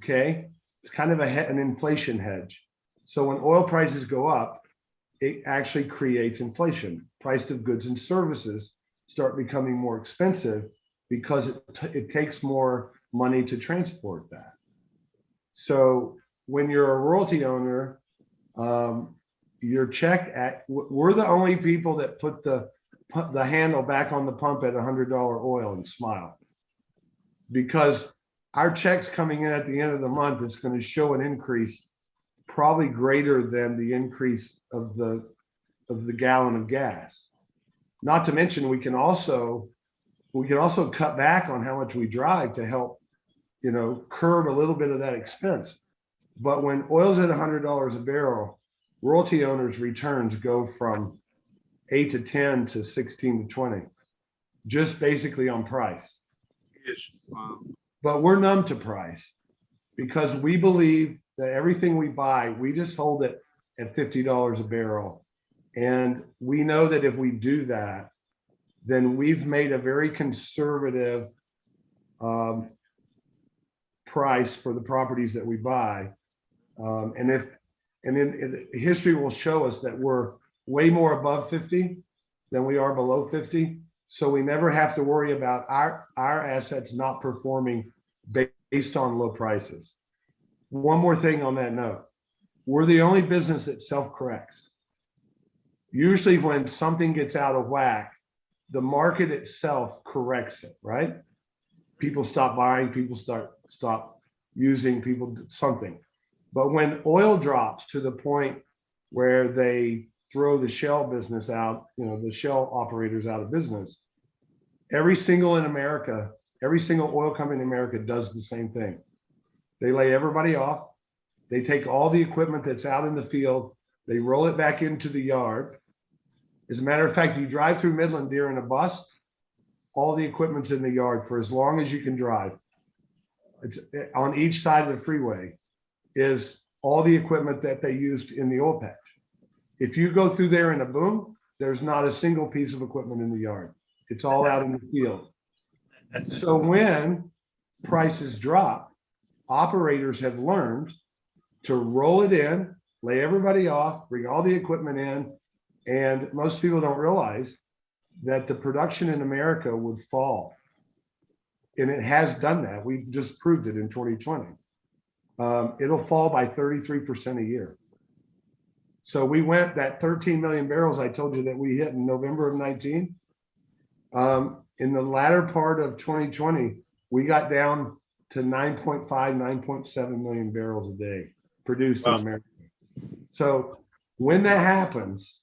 okay? It's kind of an inflation hedge. So when oil prices go up, it actually creates inflation. Price of goods and services start becoming more expensive because it takes more money to transport that. So when you're a royalty owner, your check we're the only people that put the handle back on the pump at $100 oil and smile, because our checks coming in at the end of the month is going to show an increase probably greater than the increase of the gallon of gas. Not to mention, we can also cut back on how much we drive to help, curb a little bit of that expense. But when oil's at $100 a barrel, royalty owners' returns go from 8 to 10 to 16 to 20, just basically on price. Yes. Wow. But we're numb to price because we believe that everything we buy, we just hold it at $50 a barrel. And we know that if we do that, then we've made a very conservative price for the properties that we buy. And then history will show us that we're way more above 50 than we are below 50. So we never have to worry about our assets not performing based on low prices. One more thing on that note. We're the only business that self-corrects. Usually when something gets out of whack, the market itself corrects it, right? People stop buying, people stop using, people something. But when oil drops to the point where they throw the shell business out, the shell operators out of business, every single oil company in America does the same thing. They lay everybody off. They take all the equipment that's out in the field, they roll it back into the yard. As a matter of fact, you drive through Midland during a bust, all the equipment's in the yard for as long as you can drive. It's on each side of the freeway is all the equipment that they used in the oil patch. If you go through there in a boom, there's not a single piece of equipment in the yard. It's all out in the field. So when prices drop, operators have learned to roll it in, lay everybody off, bring all the equipment in. And most people don't realize that the production in America would fall. And it has done that. We just proved it in 2020. It'll fall by 33% a year. So we went that 13 million barrels I told you that we hit in November of 19. In the latter part of 2020, we got down to 9.5, 9.7 million barrels a day produced in America. So when that happens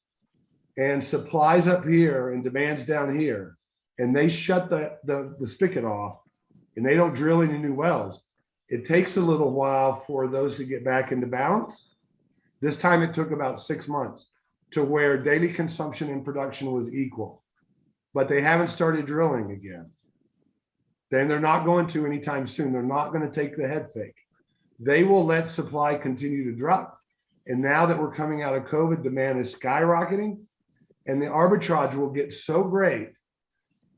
and supplies up here and demand's down here, and they shut the spigot off and they don't drill any new wells, it takes a little while for those to get back into balance. This time it took about 6 months to where daily consumption and production was equal, but they haven't started drilling again. Then they're not going to anytime soon. They're not going to take the head fake. They will let supply continue to drop. And now that we're coming out of COVID, demand is skyrocketing, and the arbitrage will get so great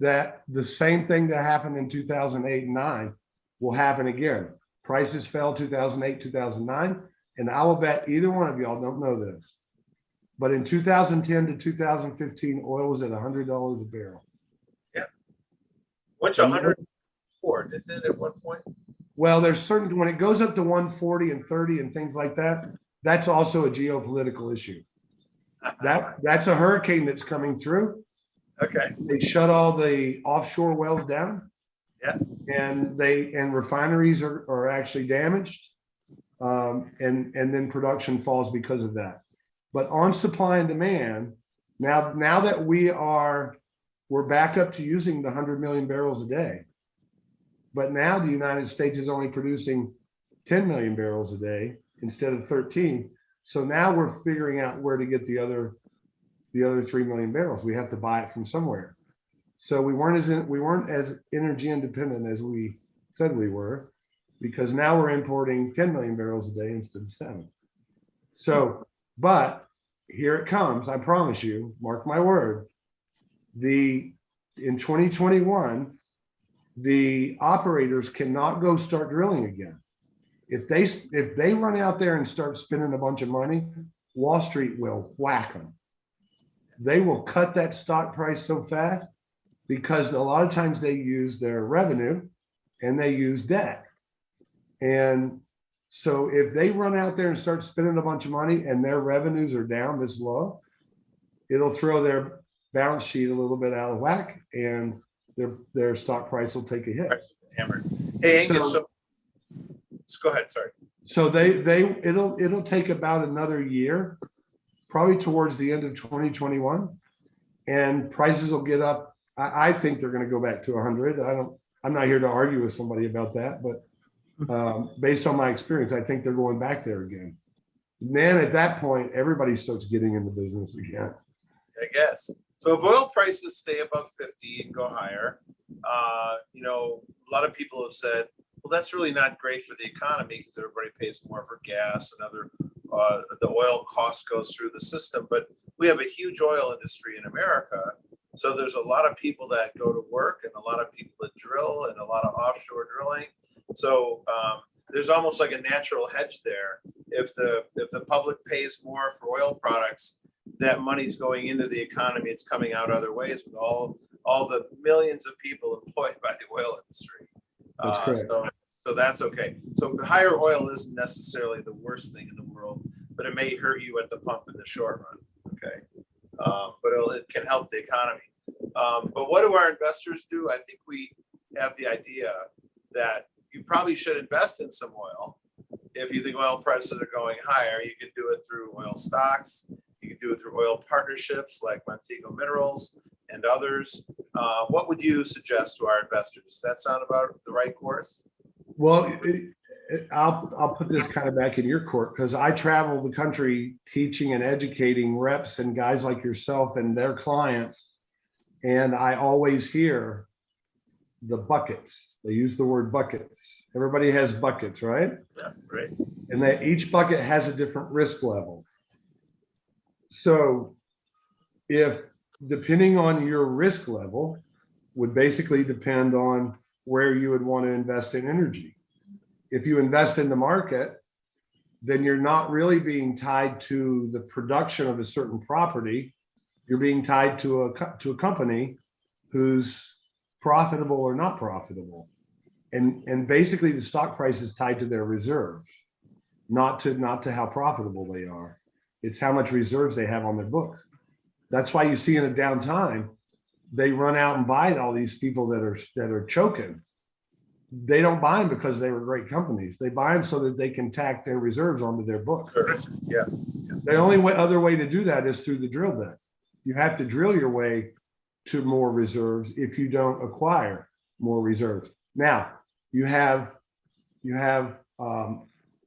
that the same thing that happened in 2008 and 9 will happen again. Prices fell 2008, 2009, and I will bet either one of y'all don't know this. But in 2010 to 2015, oil was at $100 a barrel. Yeah. Went to 104, didn't it, at one point? Well, there's certain, when it goes up to 140 and 30 and things like that, that's also a geopolitical issue. That's a hurricane that's coming through. Okay. They shut all the offshore wells down. Yeah. And refineries are actually damaged. And then production falls because of that. But on supply and demand, now that we're back up to using the 100 million barrels a day. But now the United States is only producing 10 million barrels a day instead of 13. So now we're figuring out where to get the other 3 million barrels. We have to buy it from somewhere. So we weren't as energy independent as we said we were, because now we're importing 10 million barrels a day instead of 7. So, but here it comes. I promise you, mark my word. In 2021, the operators cannot go start drilling again. If they run out there and start spending a bunch of money, Wall Street will whack them. They will cut that stock price so fast because a lot of times they use their revenue and they use debt. And so if they run out there and start spending a bunch of money and their revenues are down this low, it'll throw their balance sheet a little bit out of whack, and their stock price will take a hit. Hammered. Hey, Angus, so go ahead. Sorry. So it'll take about another year, probably towards the end of 2021, and prices will get up. I think they're going to go back to 100. I'm not here to argue with somebody about that, but Based on my experience, I think they're going back there again. Then at that point, everybody starts getting in the business again. I guess. So if oil prices stay above 50 and go higher, a lot of people have said, well, that's really not great for the economy because everybody pays more for gas and other, the oil cost goes through the system. But we have a huge oil industry in America. So there's a lot of people that go to work and a lot of people that drill and a lot of offshore drilling. So there's almost like a natural hedge there. If the public pays more for oil products, that money's going into the economy. It's coming out other ways with all the millions of people employed by the oil industry. That's correct. So that's okay. So higher oil isn't necessarily the worst thing in the world, but it may hurt you at the pump in the short run. Okay, but it can help the economy. But what do our investors do? I think we have the idea that you probably should invest in some oil. If you think oil prices are going higher, you can do it through oil stocks. You can do it through oil partnerships like Montego Minerals and others. What would you suggest to our investors? Does that sound about the right course? Well, I'll put this kind of back in your court because I travel the country teaching and educating reps and guys like yourself and their clients. And I always hear the buckets. They use the word buckets. Everybody has buckets, right? Yeah, right. And each bucket has a different risk level. So if depending on your risk level would basically depend on where you would want to invest in energy. If you invest in the market, then you're not really being tied to the production of a certain property. You're being tied to a company who's profitable or not profitable. And basically the stock price is tied to their reserves, not to how profitable they are. It's how much reserves they have on their books. That's why you see in a down time, they run out and buy all these people that are choking. They don't buy them because they were great companies. They buy them so that they can tack their reserves onto their books. Yeah. The only other way to do that is through the drill bit. You have to drill your way to more reserves if you don't acquire more reserves. Now you have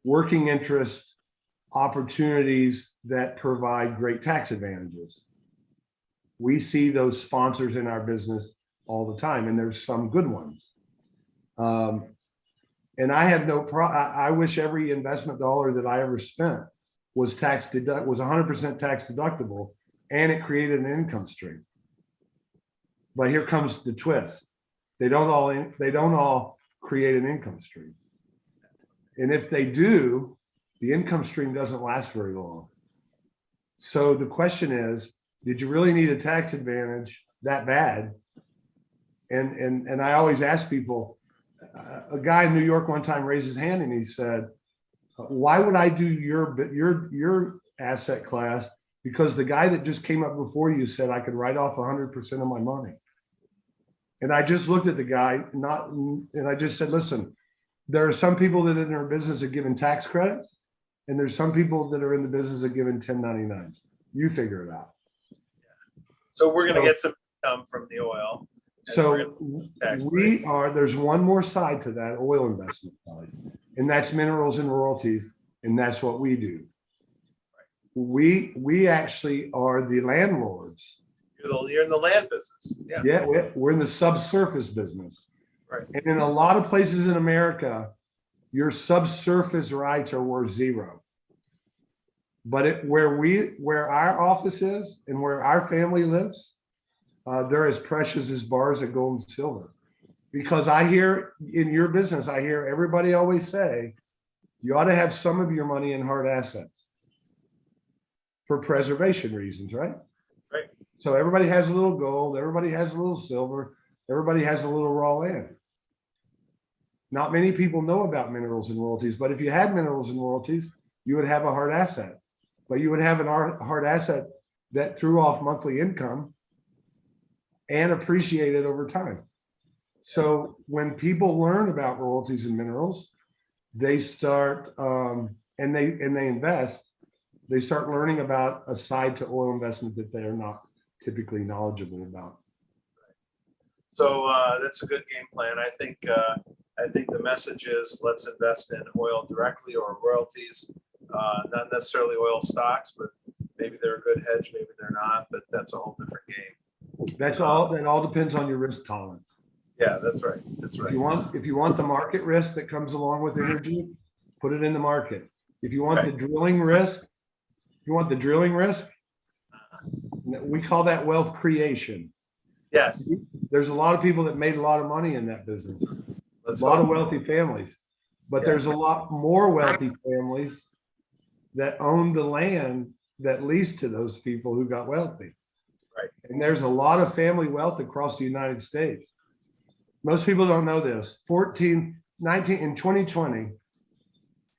working interest opportunities that provide great tax advantages. We see those sponsors in our business all the time, and there's some good ones. And I have I wish every investment dollar that I ever spent was 100% tax deductible, and it created an income stream. But here comes the twist: they don't all create an income stream, and if they do, the income stream doesn't last very long. So the question is, did you really need a tax advantage that bad? And I always ask people, a guy in New York one time raised his hand and he said, why would I do your asset class? Because the guy that just came up before you said I could write off 100% of my money. And I just looked at the guy, and I just said, listen, there are some people that are in their business of giving tax credits, and there's some people that are in the business of giving 1099s. You figure it out. So we're going to get some income from the oil. So there's one more side to that oil investment side, and that's minerals and royalties, and that's what we do. We actually are the landlords. You're in the land business. Yeah, we're in the subsurface business. Right. And in a lot of places in America, your subsurface rights are worth zero. But where our office is and where our family lives, they're as precious as bars of gold and silver. Because I hear in your business, I hear everybody always say, you ought to have some of your money in hard assets for preservation reasons, right? Right. So everybody has a little gold, everybody has a little silver, everybody has a little raw land. Not many people know about minerals and royalties, but if you had minerals and royalties, you would have a hard asset. But you would have a hard asset that threw off monthly income and appreciated over time. So when people learn about royalties and minerals, they start and they invest. They start learning about a side to oil investment that they are not typically knowledgeable about. So that's a good game plan. I think I think the message is let's invest in oil directly or royalties, not necessarily oil stocks, but maybe they're a good hedge, maybe they're not, but that's a whole different game. That all depends on your risk tolerance. Yeah, that's right. That's right. If you want the market risk that comes along with energy, put it in the market. If you want the drilling risk, we call that wealth creation. Yes. There's a lot of people that made a lot of money in that business. Let's a lot hope. of wealthy families, but Yes. there's a lot more wealthy families that own the land that leased to those people who got wealthy. Right. And there's a lot of family wealth across the United States. Most people don't know this. In 2020,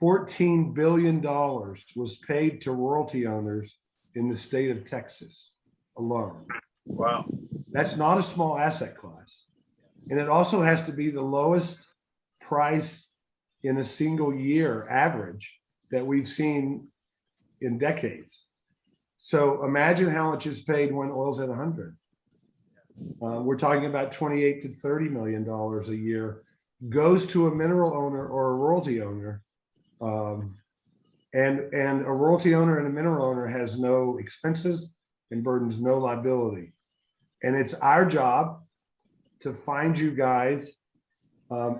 $14 billion was paid to royalty owners in the state of Texas alone. Wow. That's not a small asset class. And it also has to be the lowest price in a single year average that we've seen in decades. So imagine how much is paid when oil's at 100. We're talking about 28 to $30 million a year goes to a mineral owner or a royalty owner. And a royalty owner and a mineral owner has no expenses and burdens no liability. And it's our job to find you guys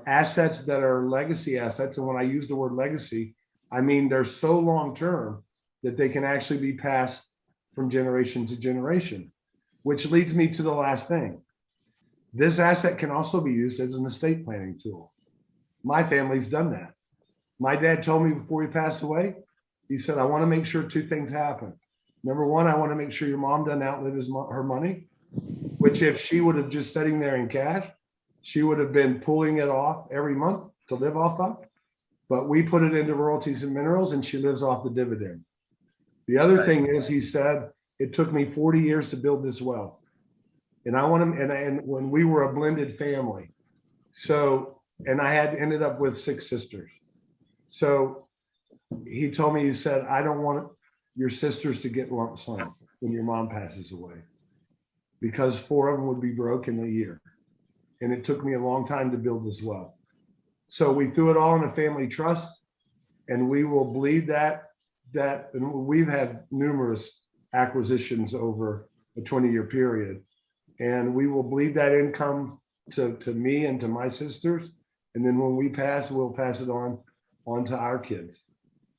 assets that are legacy assets. And when I use the word legacy, I mean they're so long-term that they can actually be passed from generation to generation, which leads me to the last thing. This asset can also be used as an estate planning tool. My family's done that. My dad told me before he passed away, he said, I want to make sure two things happen. Number one, I want to make sure your mom doesn't outlive her money, which if she would have just sitting there in cash, she would have been pulling it off every month to live off of. But we put it into royalties and minerals and she lives off the dividend. The other thing is, he said, it took me 40 years to build this wealth. And I want to, and when we were a blended family. So, and I had ended up with 6 sisters. So he told me, he said, I don't want your sisters to get lump sum when your mom passes away, because 4 of them would be broke in a year. And it took me a long time to build this wealth. So we threw it all in a family trust, and we will bleed that, and we've had numerous acquisitions over a 20-year period. And we will bleed that income to me and to my sisters. And then when we pass, we'll pass it on to our kids.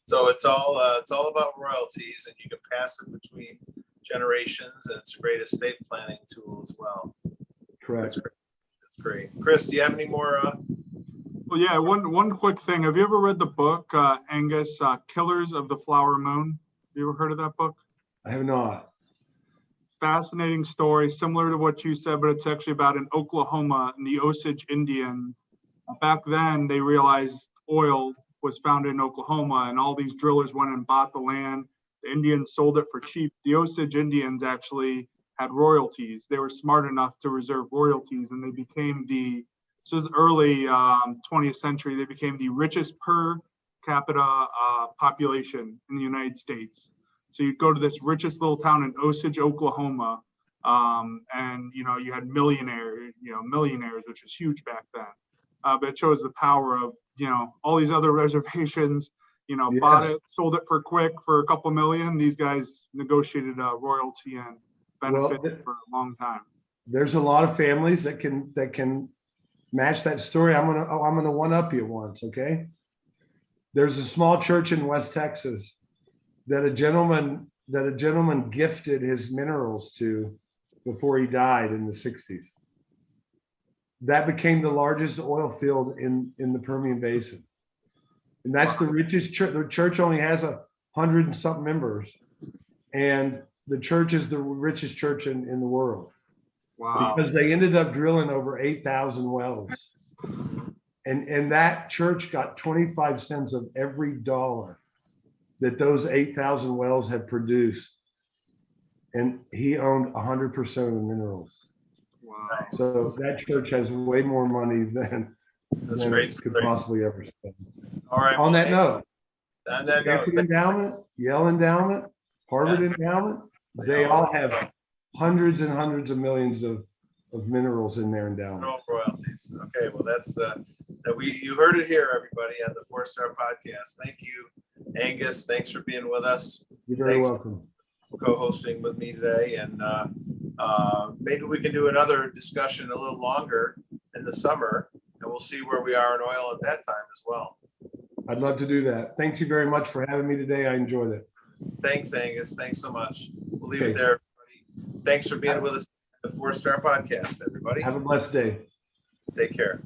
So it's all about royalties, and you can pass it between generations, and it's a great estate planning tool as well. Correct. That's great. Chris, do you have any more? Well, yeah, one quick thing. Have you ever read the book, Angus, Killers of the Flower Moon? Have you ever heard of that book? I have not. Fascinating story, similar to what you said, but it's actually about in Oklahoma and the Osage Indians. Back then, they realized oil was found in Oklahoma, and all these drillers went and bought the land. The Indians sold it for cheap. The Osage Indians actually had royalties. They were smart enough to reserve royalties, and they became this is early 20th century, they became the richest per capita population in the United States. So you go to this richest little town in Osage, Oklahoma, and you had millionaires, which was huge back then. But it shows the power of all these other reservations. Bought it, sold it for a couple million. These guys negotiated a royalty and benefited for a long time. There's a lot of families that can match that story. I'm gonna one up you once, okay? There's a small church in West Texas that a gentleman gifted his minerals to before he died in the 60s. That became the largest oil field in the Permian Basin. And that's the richest church. The church only has 100 and something members. And the church is the richest church in the world. Wow. Because they ended up drilling over 8,000 wells. And that church got 25 cents of every dollar that those 8,000 wells had produced. And he owned 100% of the minerals. Wow. So that church has way more money than it could possibly ever spend. All right. On that note, Stanford Endowment, Yale Endowment, Harvard Endowment, they all have hundreds and hundreds of millions of of minerals in their endowment. No royalties. Okay, well, that's you heard it here, everybody, on the 4-Star Podcast. Thank you, Angus. Thanks for being with us. You're very Thanks welcome. for co-hosting with me today, and maybe we can do another discussion a little longer in the summer, and we'll see where we are in oil at that time as well. I'd love to do that. Thank you very much for having me today. I enjoyed it. Thanks, Angus. Thanks so much. We'll leave Okay. it there, everybody. Thanks for being with us on the 4-Star Podcast, everybody. Have a blessed day. Take care.